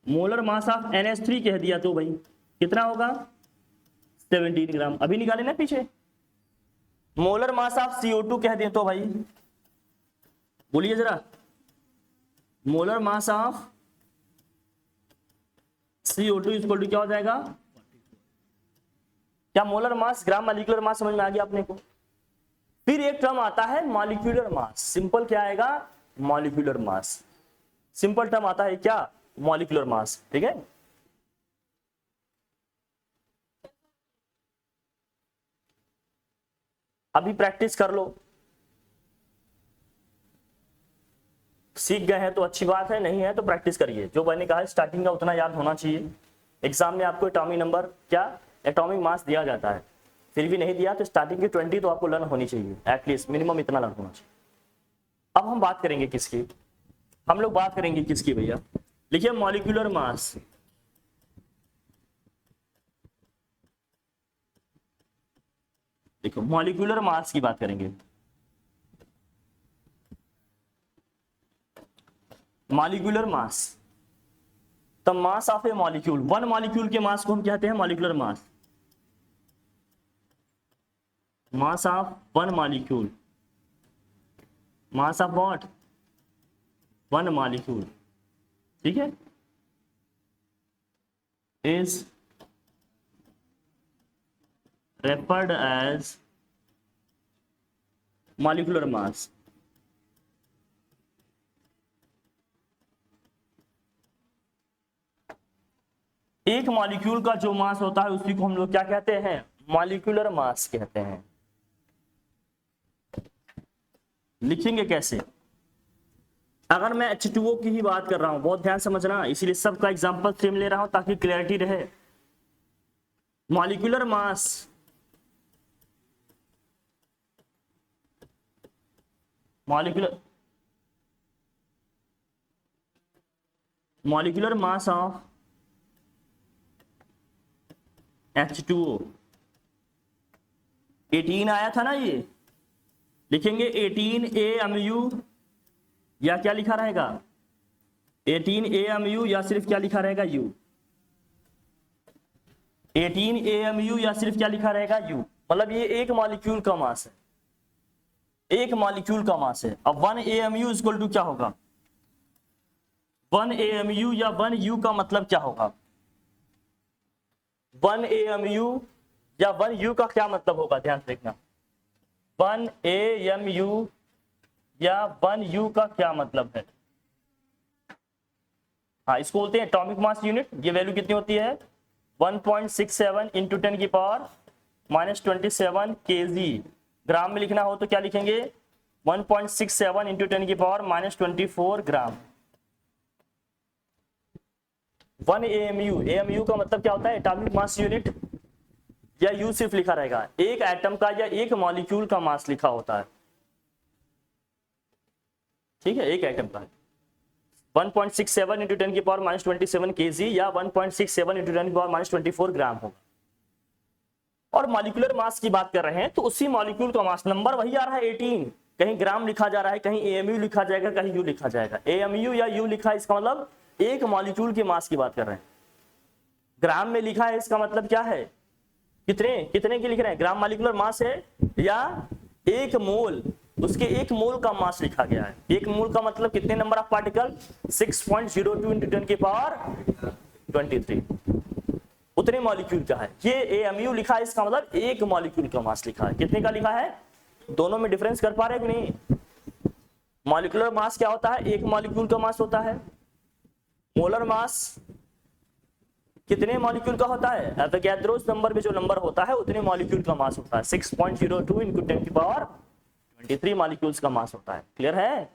मोलर मास ऑफ NH3 कह दिया तो भाई कितना होगा? 17 ग्राम। अभी निकाले ना पीछे। मोलर मास ऑफ CO2 कह दें तो भाई बोलिए जरा, molar mass of CO2 equal to क्या हो जाएगा? क्या मोलर मास ग्राम मॉलिक्यूलर मास समझ में आ गया अपने को? फिर एक टर्म आता है मॉलिक्यूलर मास। सिंपल क्या आएगा? Molecular mass. सिंपल टर्म आता है क्या? Molecular mass. ठीक है, अभी प्रैक्टिस कर लो। सीख गए हैं तो अच्छी बात है, नहीं है तो प्रैक्टिस करिए। जो मैंने कहा स्टार्टिंग का उतना याद होना चाहिए। एग्जाम में आपको एटॉमिक नंबर क्या एटॉमिक मास दिया जाता है, फिर भी नहीं दिया तो स्टार्टिंग की 20 तो आपको लर्न होनी चाहिए, एटलीस्ट मिनिमम इतना लर्न होना चाहिए। अब हम बात करेंगे किसकी? हम लोग बात करेंगे किसकी भैया? लिखिए मॉलिक्यूलर मास। देखो मॉलिक्यूलर मास की बात करेंगे। Molecular mass, the mass of A molecule. One molecule के मास को हम कहते हैं molecular mass. Mass of one molecule, mass of what? One molecule. ठीक है, is referred as molecular mass। एक मॉलिक्यूल का जो मास होता है उसी को हम लोग क्या कहते हैं? मॉलिक्यूलर मास कहते हैं। लिखेंगे कैसे? अगर मैं H2O की ही बात कर रहा हूं, बहुत ध्यान समझना, इसीलिए सबका एग्जांपल सेम ले रहा हूं ताकि क्लैरिटी रहे। Molecular mass, molecular mass of H2O 18 आया था ना, ये लिखेंगे 18 AMU, या क्या लिखा रहेगा? 18 AMU, या सिर्फ क्या लिखा रहेगा? U। 18 AMU या सिर्फ क्या लिखा रहेगा U, मतलब ये एक मॉलिक्यूल का मास है, एक मॉलिक्यूल का मास है। अब 1 AMU इक्वल टू क्या होगा, 1 AMU या 1 U का मतलब क्या होगा, 1 AMU या 1 U का क्या मतलब होगा, ध्यान से देखना, 1 AMU या 1 U का क्या मतलब है। हाँ, इसको बोलते हैं एटॉमिक मास यूनिट। ये वैल्यू कितनी होती है, 1.67 इंटू 10 की पावर -27 kg। ग्राम में लिखना हो तो क्या लिखेंगे, 1.67 इंटू 10 की पावर -24 ग्राम। 1 AMU, AMU का मतलब क्या होता है, एटॉमिक मास यूनिट, या U सिर्फ लिखा रहेगा, एक एटम का या एक मॉलिक्यूल का मास लिखा होता है, ठीक है, एक एटम का। 1.67 इंटू 10 की पावर -27 kg या 1.67 इंटू 10 की पावर -24 ग्राम होगा। और मॉलिक्यूलर मास की बात कर रहे हैं तो उसी मॉलिक्यूल का मास, नंबर वही आ रहा है 18, कहीं ग्राम लिखा जा रहा है, कहीं AMU लिखा जाएगा, कहीं U लिखा जाएगा। AMU या U लिखा है, इसका मतलब एक मॉलिक्यूल के मास की बात कर रहे हैं। ग्राम में लिखा है, इसका मतलब क्या है, कितने कितने की लिख रहे हैं, ग्राम मॉलिक्यूलर मास है, या एक मोल, उसके एक मोल का मास लिखा गया है। एक मोल का मतलब कितने नंबर ऑफ पार्टिकल, 6.02 इंटू 10 की पावर 23, उतने मॉलिक्यूल का है। ये AMU लिखा है, इसका मतलब एक मॉलिक्यूल का मास लिखा है। कितने का लिखा है, दोनों में डिफरेंस कर पा रहे हैं कि नहीं। मॉलिक्यूलर मास क्या होता है, एक मॉलिक्यूल का मास होता है। मोलर मास कितने मॉलिक्यूल का होता है, एवोगैड्रोस नंबर में जो नंबर होता है उतने मॉलिक्यूल का मास होता है। 6.02 इंटू 10 की पावर 23 मॉलिक्यूल्स का मास होता है। क्लियर है,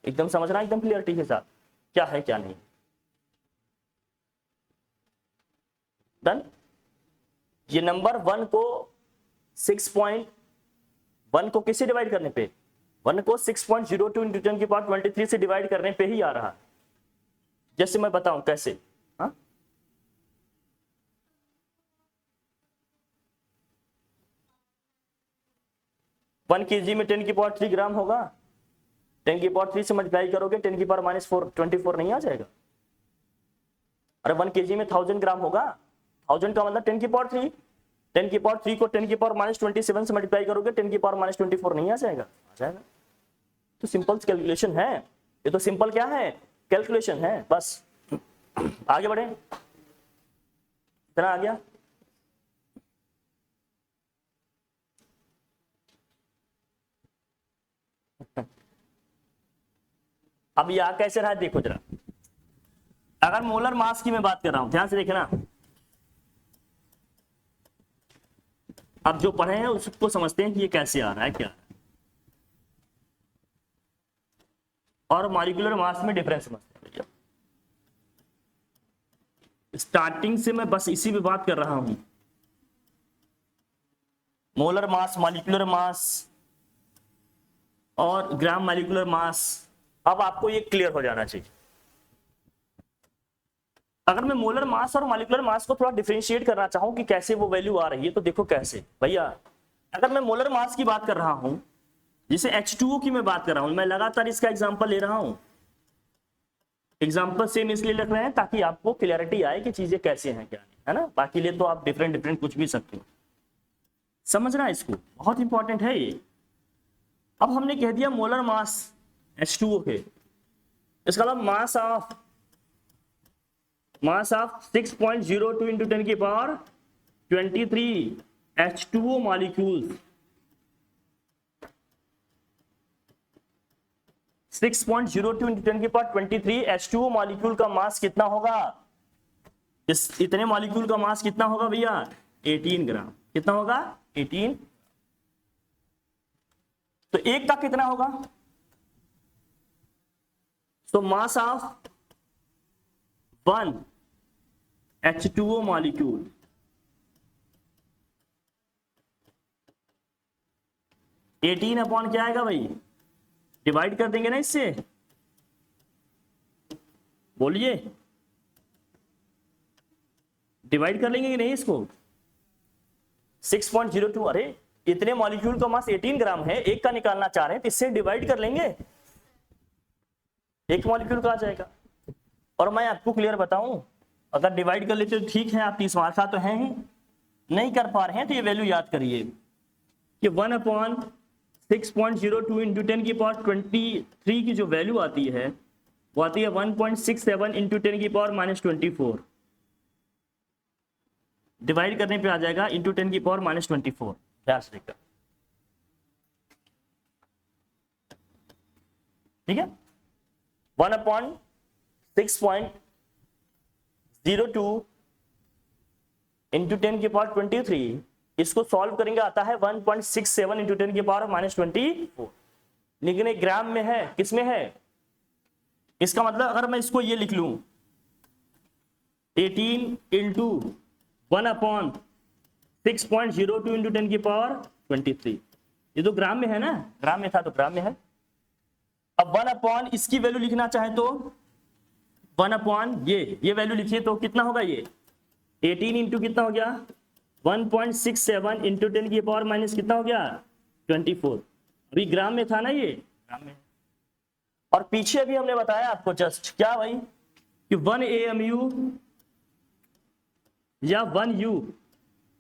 एकदम समझना, एकदम क्लियरिटी के साथ क्या है क्या नहीं। डन। ये नंबर 1 को 6.1 को किससे डिवाइड करने पे, 1 को 6.02 इंटू 10 की पावर 23 से डिवाइड करने पे ही आ रहा है। जैसे मैं बताऊं कैसे, हाँ 1 kg में 10 की पावर 3 ग्राम होगा, 10 की पावर 3 से मल्टीप्लाई करोगे 10 की पावर -24 नहीं आ जाएगा। अरे 1 kg में 1000 ग्राम होगा, 1000 का मतलब 10 की पावर 3, 10 की पावर 3 को 10 की पावर -27 से मल्टीप्लाई करोगे 10 की पावर -24 नहीं आ जाएगा, आ जाएगा। तो सिंपल कैलकुलेशन है ये, तो सिंपल क्या है, कैलकुलेशन है बस। आगे बढ़े, इतना आ गया। अब यह कैसे रहा है देखो जरा, अगर मोलर मास की मैं बात कर रहा हूं, ध्यान से देखना, अब जो पढ़े हैं उसको समझते हैं कि ये कैसे आ रहा है क्या, और मॉलिक्यूलर मास में डिफरेंस समझते हैं भैया। स्टार्टिंग से मैं बस इसी पे बात कर रहा हूं, मोलर मास, मॉलिक्यूलर मास और ग्राम मॉलिक्यूलर मास। अब आपको ये क्लियर हो जाना चाहिए। अगर मैं मोलर मास और मॉलिक्यूलर मास को थोड़ा डिफरेंशिएट करना चाहूं कि कैसे वो वैल्यू आ रही है, तो देखो कैसे भैया, अगर मैं मोलर मास की बात कर रहा हूं, जिसे H2O की मैं बात कर रहा हूं, मैं लगातार इसका एग्जांपल ले रहा हूं, एग्जांपल सेम इसलिए लग रहे हैं ताकि आपको क्लियरिटी आए कि चीजें कैसे हैं क्या नहीं, है ना। बाकी लिए तो आप डिफरेंट कुछ भी सकते हो, समझना इसको, बहुत इंपॉर्टेंट है ये। अब हमने कह दिया मोलर मास H2O के, इसका मतलब मास ऑफ 6.02 इंटू 10 की पावर 23 H2O मॉलिक्यूल्स, 6.02 इंटू 10 की पावर 23 H2O मॉलिक्यूल का मास कितना होगा, इतने मॉलिक्यूल का मास कितना होगा भैया, 18 ग्राम। कितना होगा, 18। तो एक का कितना होगा, तो मास ऑफ 1 H2O मॉलिक्यूल 18 अपॉन क्या आएगा भाई, डिवाइड कर देंगे ना इससे, बोलिए डिवाइड कर लेंगे कि नहीं इसको, 6.02, अरे इतने मॉलिक्यूल का मास 18 ग्राम है, एक का निकालना चाह रहे हैं तो इससे डिवाइड कर लेंगे, एक मॉलिक्यूल का आ जाएगा। और मैं आपको क्लियर बताऊं, अगर डिवाइड कर लेते तो ठीक है, आप 30 मार्क तो हैं ही, नहीं कर पा रहे हैं तो ये वैल्यू याद करिए कि 1/6.02 इंटू 10 की पावर 23 की जो वैल्यू आती है वो आती है 1.67 इंटू 10 की पावर -24। डिवाइड करने पे आ जाएगा इंटू 10 की पावर -24। ध्यान से देखकर, ठीक है। 1/6.02 इंटू 10 की पावर 23, इसको सॉल्व करेंगे आता है 1.67 इंटू 10 की पावर -24, लेकिन एक ग्राम में है, किसमें है? इसका मतलब अगर मैं इसको ये लिख लूं 18 इंटू 1/6.02 इंटू 10 की पावर 23, ये तो ग्राम में है ना, ग्राम में था तो ग्राम में है। अब 1/, इसकी वैल्यू लिखना चाहे तो 1/, ये वैल्यू लिखिए तो कितना होगा? ये 18 इंटू कितना हो गया 1.67 इंटू 10 की पावर माइनस कितना हो गया 24। अभी ग्राम में था ना, ये ग्राम में। और पीछे अभी हमने बताया आपको जस्ट क्या भाई कि 1 AMU या 1 U,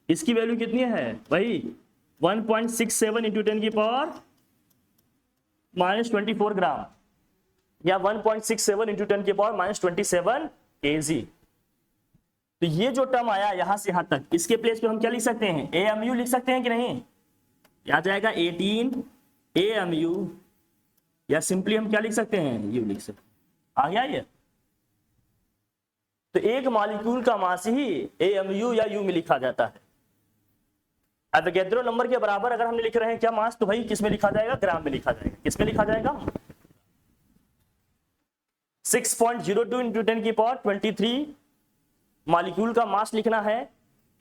इसकी वैल्यू कितनी है भाई 1.67 इंटू 10 की पावर -24 ग्राम, या 1.67 इंटू 10 की पावर -27 kg। तो ये जो टर्म आया यहां से यहां तक, इसके प्लेस पे हम क्या लिख सकते हैं? AMU लिख सकते हैं कि नहीं? आ जाएगा 18 AMU, या सिंपली हम क्या लिख सकते हैं? U लिख सकते हैं। आ गया ये? तो एक मॉलिक्यूल का मास ही AMU या U में लिखा जाता है। एवोगैड्रो नंबर के बराबर अगर हम लिख रहे हैं क्या मास, तो भाई किस में लिखा जाएगा? ग्राम में लिखा जाएगा। किस में लिखा जाएगा? 6.02 इंटू 10 की पावर 23 मॉलिक्यूल का मास लिखना है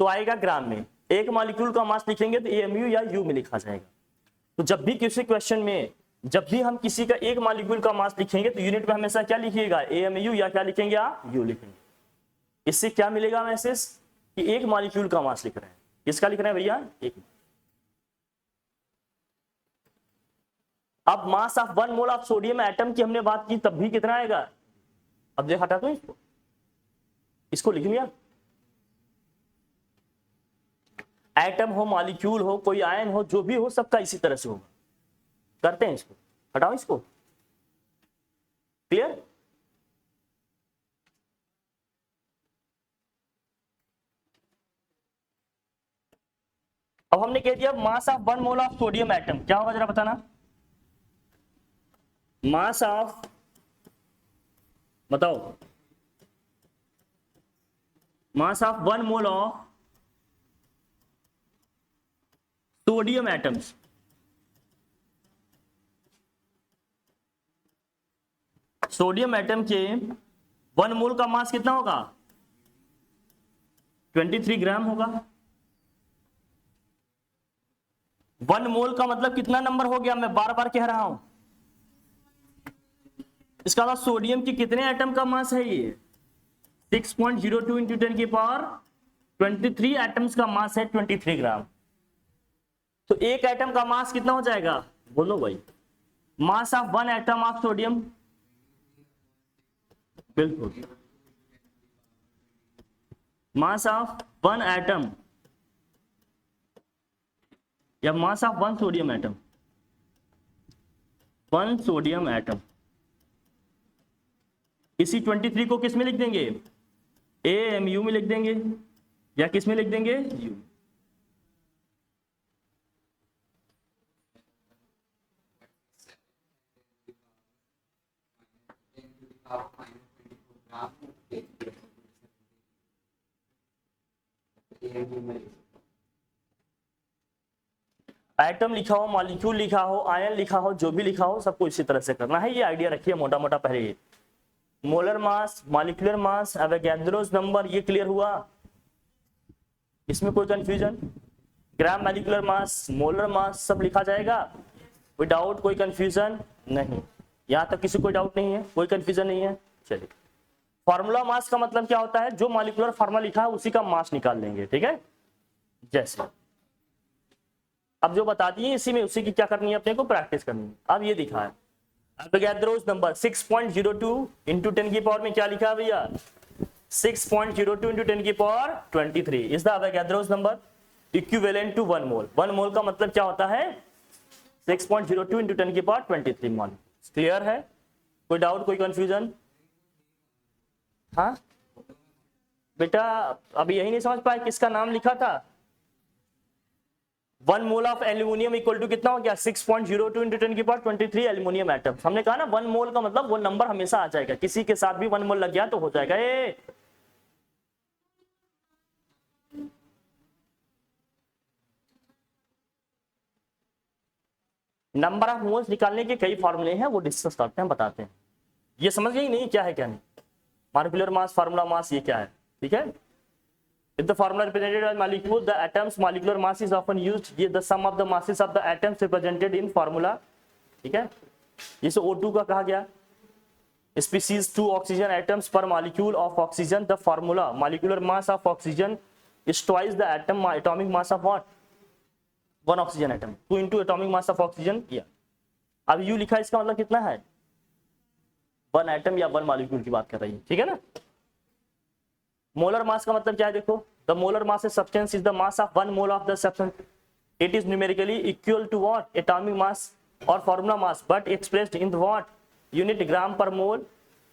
तो आएगा ग्राम में। एक मॉलिक्यूल का मास लिखेंगे तो AMU या U में लिखा जाएगा। तो जब भी किसी क्वेश्चन में, जब भी हम किसी का एक मॉलिक्यूल का मास लिखेंगे तो यूनिट में हमेशा क्या लिखिएगा? AMU, या क्या लिखेंगे आप? U लिखेंगे। इससे क्या मिलेगा मैसेज कि एक मॉलिक्यूल का मास लिख रहे हैं। किसका लिख रहे हैं भैया? एक। अब मास of 1 mole of sodium atom की हमने बात की, तब भी कितना आएगा? अब देख हटा दो इसको लिख लिया। एटम हो, मॉलिक्यूल हो, कोई आयन हो, जो भी हो, सबका इसी तरह से होगा। करते हैं इसको, हटाओ इसको। क्लियर? अब हमने कह दिया मास of 1 mole of sodium atom क्या होगा, जरा बताना। मास ऑफ, बताओ, मास of 1 mole of sodium atoms, sodium atom के 1 मोल का मास कितना होगा? 23 ग्राम होगा। 1 मोल का मतलब कितना नंबर हो गया? मैं बार बार कह रहा हूं। इसका मतलब सोडियम के कितने एटम का मास है? ये 6.02 इंटू 10 की पावर 23 एटम्स का मास है 23 ग्राम। तो एक एटम का मास कितना हो जाएगा? बोलो भाई। मास ऑफ 1 एटम ऑफ सोडियम, बिल्कुल, मास ऑफ 1 एटम या मास of 1 sodium atom, 1 sodium atom. इसी 23 को किस में लिख देंगे? AMU में लिख देंगे, या किस में लिख देंगे? U। एटम लिखा हो, मॉलिक्यूल लिखा हो, आयन लिखा हो, जो भी लिखा हो, सबको इसी तरह से करना है। ये आइडिया रखिए मोटा मोटा पहले। ये molar mass, molecular mass, Avogadro's number, ये क्लियर हुआ? इसमें कोई कंफ्यूजन? ग्राम, मॉलिक्यूलर मास, मोलर मास सब लिखा जाएगा विदाउट कोई कंफ्यूजन नहीं। यहां तक किसी कोई डाउट नहीं है, कोई कंफ्यूजन नहीं है। चलिए, फार्मूला मास का मतलब क्या होता है? जो मॉलिक्यूलर फार्मूला लिखा है उसी का मास निकाल लेंगे, ठीक है। जैसे अब जो बता दिए इसी में उसी की क्या करनी है, अपने को प्रैक्टिस करनी है। अब ये दिखा है एवोगैड्रोस नंबर 6.02 इंटू 10 की पावर में क्या लिखा है भैया? 6.02 इंटू 10 की power 23 is the Avogadro's number. Equivalent to 1 mole. 1 mole का मतलब क्या होता है 6.02 इंटू 10 की पावर 23 मोल। क्लियर है? कोई डाउट, कोई कंफ्यूजन? हाँ बेटा अभी यही नहीं समझ पाए किसका नाम लिखा था? 1 mole of aluminium equal to कितना हो गया 6.02 इंटू 10 की पावर 23 एल्यूमिनियम एटम। हमने कहा ना 1 मोल का मतलब वो नंबर हमेशा आ जाएगा, किसी के साथ भी 1 मोल लग गया तो हो जाएगा। नंबर ऑफ मोल्स निकालने के कई फॉर्मूले हैं, वो डिस्कस करते हैं, बताते हैं। ये समझ गई नहीं क्या है क्या नहीं? मॉलिक्यूलर मास, फार्मूला मास, ये क्या है? ठीक है। If the formula represented as molecule, the atom's molecular mass is often used. ये the sum of the masses of the atoms represented in formula. ठीक है। इसे O2 का कहा गया। Species 2 oxygen atoms per molecule of oxygen. The formula molecular mass of oxygen is twice the atomic mass of what? 1 oxygen atom. 2 into atomic mass of oxygen. Yeah. अब U लिखा है, इसका मतलब कितना है? 1 एटम या 1 मॉलिक्यूल की बात कर रही है। ठीक है ना। मोलर मास का मतलब क्या है देखो, the molar mass substance is the mass of 1 mole of the substance. It is numerically equal to what? Atomic mass और formula mass, but expressed in what unit? Gram per mole.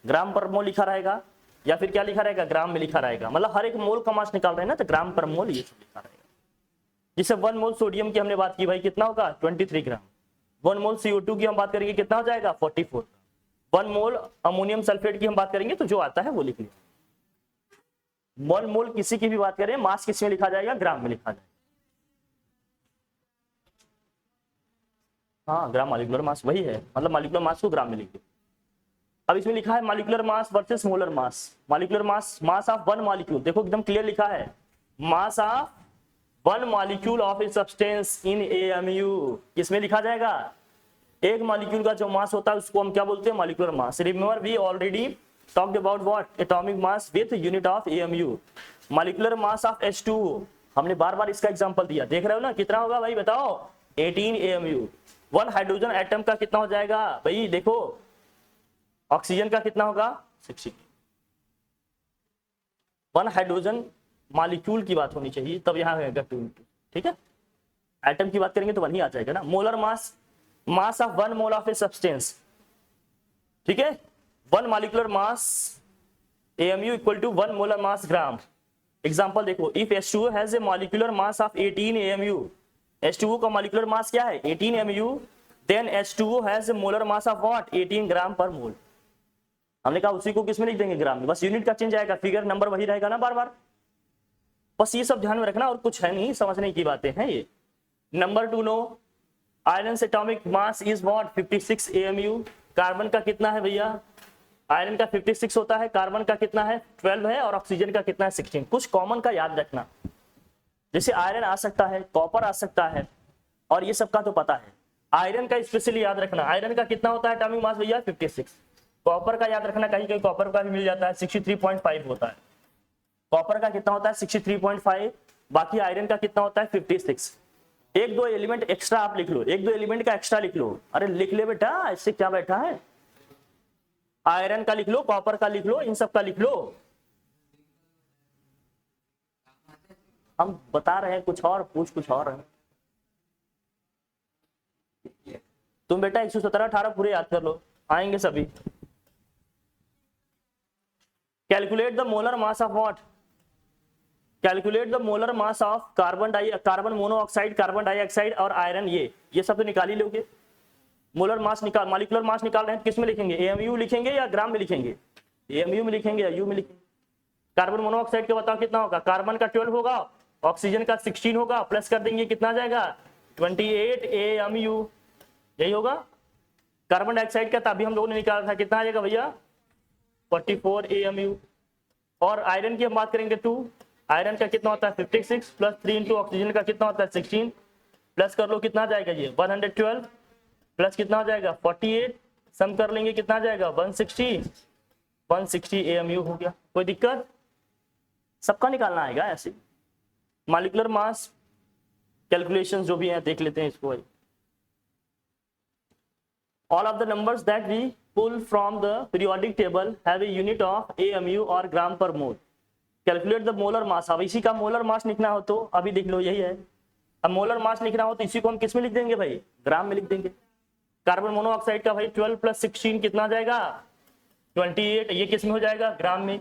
Gram per मोल लिखा रहेगा या फिर क्या लिखा रहेगा? ग्राम में लिखा रहेगा। मतलब हर एक मोल का मास निकाल रहे हैं ना तो ग्राम पर मोल ये सब लिखा रहेगा। जिसे 1 मोल सोडियम की हमने बात की भाई कितना होगा 23 ग्राम। 1 मोल CO2 की हम बात करेंगे कितना हो जाएगा 44। 1 मोल अमोनियम सल्फेट की हम बात करेंगे तो जो आता है वो लिख लिया। 1 मोल किसी की भी बात करें मास किस में लिखा जाएगा? ग्राम में लिखा जाएगा। हाँ ग्राम मॉलिक्यूलर मास वही है, मतलब मॉलिक्यूलर मास को ग्राम में लिखिए। अब इसमें लिखा है molecular mass versus molar mass. Molecular mass, mass of 1 molecule, देखो एकदम क्लियर लिखा है, मास of 1 molecule of a substance in AMU। किसमें लिखा जाएगा? एक मॉलिक्यूल का जो मास होता है उसको हम क्या बोलते हैं? Molecular mass. Remember we already talked about what? Atomic mass with unit of AMU. Molecular mass of H2O, हमने बार बार इसका एग्जांपल दिया, देख रहे हो ना कितना होगा भाई बताओ? 18 AMU। 1 हाइड्रोजन एटम का कितना हो जाएगा भाई? देखो ऑक्सीजन का कितना होगा 60। 1 हाइड्रोजन मॉलिक्यूल की बात होनी चाहिए तब यहाँ होगा 2। ठीक है, एटम की बात करेंगे तो 1 ही आ जाएगा ना। Molar mass, mass of 1 mole of a substance. ठीक है, 1 molecular mass AMU equal to 1 molar mass gram। Example देखो, if H2O has a molecular mass of 18 AMU, H2O का molecular mass क्या है 18 AMU, then H2O has a molar mass of what? 18 gram per मोल। हमने कहा उसी को किसमें लिख देंगे? ग्राम में। बस यूनिट का चेंज आएगा, फिगर नंबर वही रहेगा ना बार बार। बस ये सब ध्यान में रखना और कुछ है नहीं, समझने की बातें हैं ये। Number 2 no, iron atomic mass is what? 56 AMU। Carbon का कितना है भैया? आयरन का 56 होता है, कार्बन का कितना है 12 है, और ऑक्सीजन का कितना है 16। कुछ कॉमन का याद रखना, जैसे आयरन आ सकता है, कॉपर आ सकता है, और ये सब का तो पता है। आयरन का स्पेशली याद रखना, आयरन का कितना होता है एटॉमिक मास भैया 56। कॉपर का याद रखना, कहीं कहीं कॉपर का भी मिल जाता है 63.5 होता है। कॉपर का कितना होता है 63.5, बाकी आयरन का कितना होता है 56। 1-2 एलिमेंट एक्स्ट्रा आप लिख लो, 1-2 एलिमेंट का एक्स्ट्रा लिख लो। अरे लिख ले बेटा, इससे क्या बैठा है? आयरन का लिख लो, कॉपर का लिख लो, इन सब का लिख लो। हम बता रहे हैं कुछ और, पूछ कुछ और है। तुम बेटा 117-18 पूरे याद कर लो, आएंगे सभी। Calculate the molar mass of what? Calculate the molar mass of carbon monoxide, carbon dioxide और आयरन। ये सब तो निकाल ही लोगे। मोलर मास निकाल, मॉलिक्यूलर मास निकाल रहे हैं, किस में लिखेंगे? AMU लिखेंगे या ग्राम में लिखेंगे? AMU में लिखेंगे या U में लिखेंगे? कार्बन मोनोऑक्साइड का बताओ कितना होगा? कार्बन का 12 होगा, ऑक्सीजन का 16 होगा, प्लस कर देंगे कितना आ जाएगा 28 AMU। यही होगा। कार्बन डाइऑक्साइड का तभी हम लोगों ने निकाला था, कितना आ जाएगा भैया 44 AMU। और आयरन की हम बात करेंगे 2, आयरन का कितना होता है 56 प्लस 3 इंटू ऑक्सीजन का कितना होता है 16, प्लस कर लो कितना आ जाएगा ये 112 प्लस कितना हो जाएगा 48, सम कर लेंगे कितना आ जाएगा 160 AMU हो गया। कोई दिक्कत? सबका निकालना आएगा ऐसे। मॉलिक्यूलर मास कैलकुलेशंस जो भी हैं देख लेते हैं इसको भाई। All of the numbers that we pull from the periodic table have a unit of AMU or gram per mole. Calculate the molar मास। अब इसी का मोलर मास लिखना हो तो अभी देख लो यही है। अब मोलर मास लिखना हो तो इसी को हम किस में लिख देंगे भाई, ग्राम में लिख देंगे। कार्बन मोनोऑक्साइड का भाई 12 + 16 कितना आ जाएगा 28, ये किस में हो जाएगा, ग्राम में।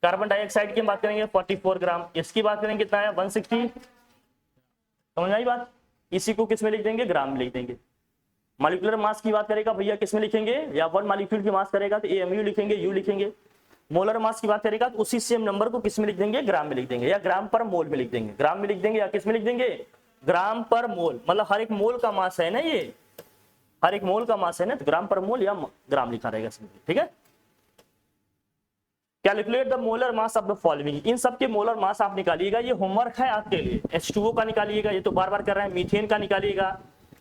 कार्बन डाइऑक्साइड की हम बात करेंगे 44 ग्राम, इसकी बात करेंगे कितना है 160, समझ आई बात। इसी को किस में लिख देंगे, ग्राम में लिख देंगे। मॉलिक्यूलर मास की बात करेगा भैया किस में लिखेंगे, या वन मॉलिक्यूल की मास करेगा तो एमयू लिखेंगे, यू लिखेंगे। मोलर मास की बात करेगा तो उसी सेम नंबर को किस में लिख देंगे, ग्राम में लिख देंगे, या ग्राम पर मोल में लिख देंगे। ग्राम में लिख देंगे या किस में लिख देंगे, ग्राम पर मोल। मतलब हर एक मोल का मास है ना, ये हर एक मोल का मास है ना, तो ग्राम पर मोल या ग्राम लिखा रहेगा, ठीक है। Calculate the molar mass of the following. इन सब के मोलर मास आप निकालिएगा, ये होमवर्क है आपके लिए। H2O का निकालिएगा, ये तो बार बार कर रहे हैं। मीथेन का निकालिएगा,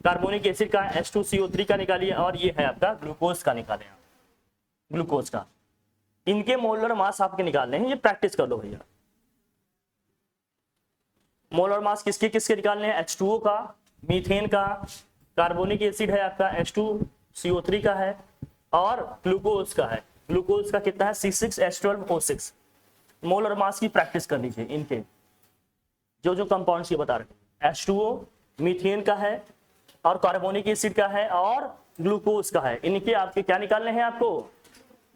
कार्बोनिक एसिड का, H2CO3 का निकालिए, और ये है आपका ग्लूकोज का निकालें, ग्लूकोज का। इनके मोलर मास आपके निकालने हैं, ये प्रैक्टिस कर लो भैया। मोलर मास किसके किसके निकालने हैं, H2O का, मीथेन का, कार्बोनिक एसिड है आपका H2CO3 का है, और ग्लूकोज का है। ग्लूकोज का कितना है C6H12O6। मोलर मास की प्रैक्टिस कर लीजिए। इनके जो जो कंपाउंड्स ये बता रहे हैं, H2O मीथेन का है, और कार्बोनिक एसिड का है, और ग्लूकोज का है। इनके आपके क्या निकालने हैं आपको,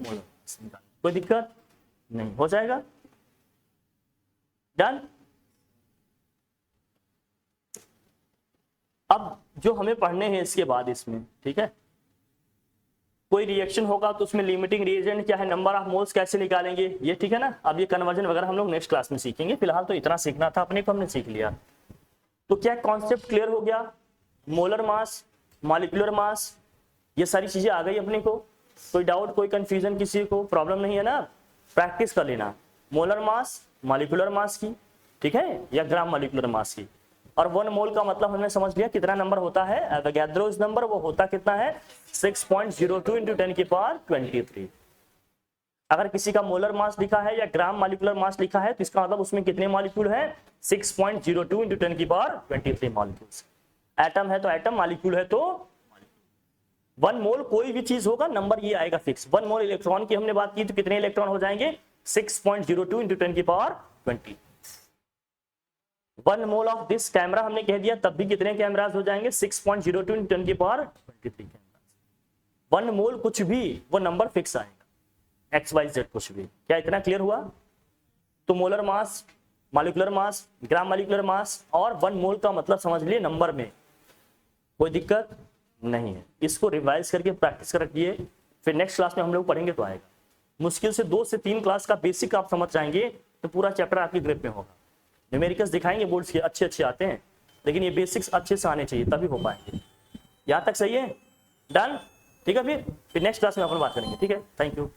मोलर मास निकालने। कोई दिक्कत नहीं, हो जाएगा डन। अब जो हमें पढ़ने हैं इसके बाद इसमें, ठीक है, कोई रिएक्शन होगा तो उसमें लिमिटिंग रिएजेंट क्या है, नंबर ऑफ मोल्स कैसे निकालेंगे, ये ठीक है ना। अब ये कन्वर्जन वगैरह हम लोग नेक्स्ट क्लास में सीखेंगे, फिलहाल तो इतना सीखना था अपने को, हमने सीख लिया। तो क्या कॉन्सेप्ट क्लियर हो गया, मोलर मास, मॉलिक्यूलर मास, ये सारी चीजें आ गई अपने को। कोई डाउट, कोई कंफ्यूजन, किसी को प्रॉब्लम नहीं है ना। प्रैक्टिस कर लेना मोलर मास, मॉलिक्यूलर मास की, ठीक है, या ग्राम मॉलिक्यूलर मास की। और 1 मोल का मतलब हमने समझ लिया कितना नंबर होता है, एवोगैड्रोस नंबर, वो होता कितना है 6.02 × 10⁻23। अगर किसी का मोलर मास लिखा है या ग्राम मॉलिक्यूलर मास लिखा है तो इसका मतलब उसमें कितने मॉलिक्यूल है, 6.02 × 10⁻23 मॉलिक्यूल्स। एटम है तो एटम, मॉलिक्यूल है तो 1 मोल कोई भी चीज होगा, नंबर ये आएगा फिक्स। 1 मोल इलेक्ट्रॉन की हमने बात की तो कितने इलेक्ट्रॉन हो जाएंगे, 6.02 × 10⁻20। 1 मोल ऑफ दिस कैमरा हमने कह दिया, तब भी कितने कैमरास हो जाएंगे, 6.02 × 10⁻23 कैमरास। 1 मोल कुछ भी वो नंबर फिक्स आएगा, XYZ कुछ भी। क्या इतना क्लियर हुआ। तो molar mass, molecular mass, gram molecular mass, और 1 मोल का मतलब समझ लिए नंबर में, कोई दिक्कत नहीं है। इसको रिवाइज करके प्रैक्टिस कर रखिए, फिर नेक्स्ट क्लास में हम लोग पढ़ेंगे तो आएगा। मुश्किल से 2 से 3 क्लास का बेसिक आप समझ जाएंगे तो पूरा चैप्टर आपकी ग्रिप में होगा। न्यूमेरिकल्स दिखाएंगे बोर्ड्स के अच्छे आते हैं, लेकिन ये बेसिक्स अच्छे से आने चाहिए तभी हो पाएंगे। यहाँ तक सही है, डन, ठीक है। फिर नेक्स्ट क्लास में अपन बात करेंगे, ठीक है। Thank you.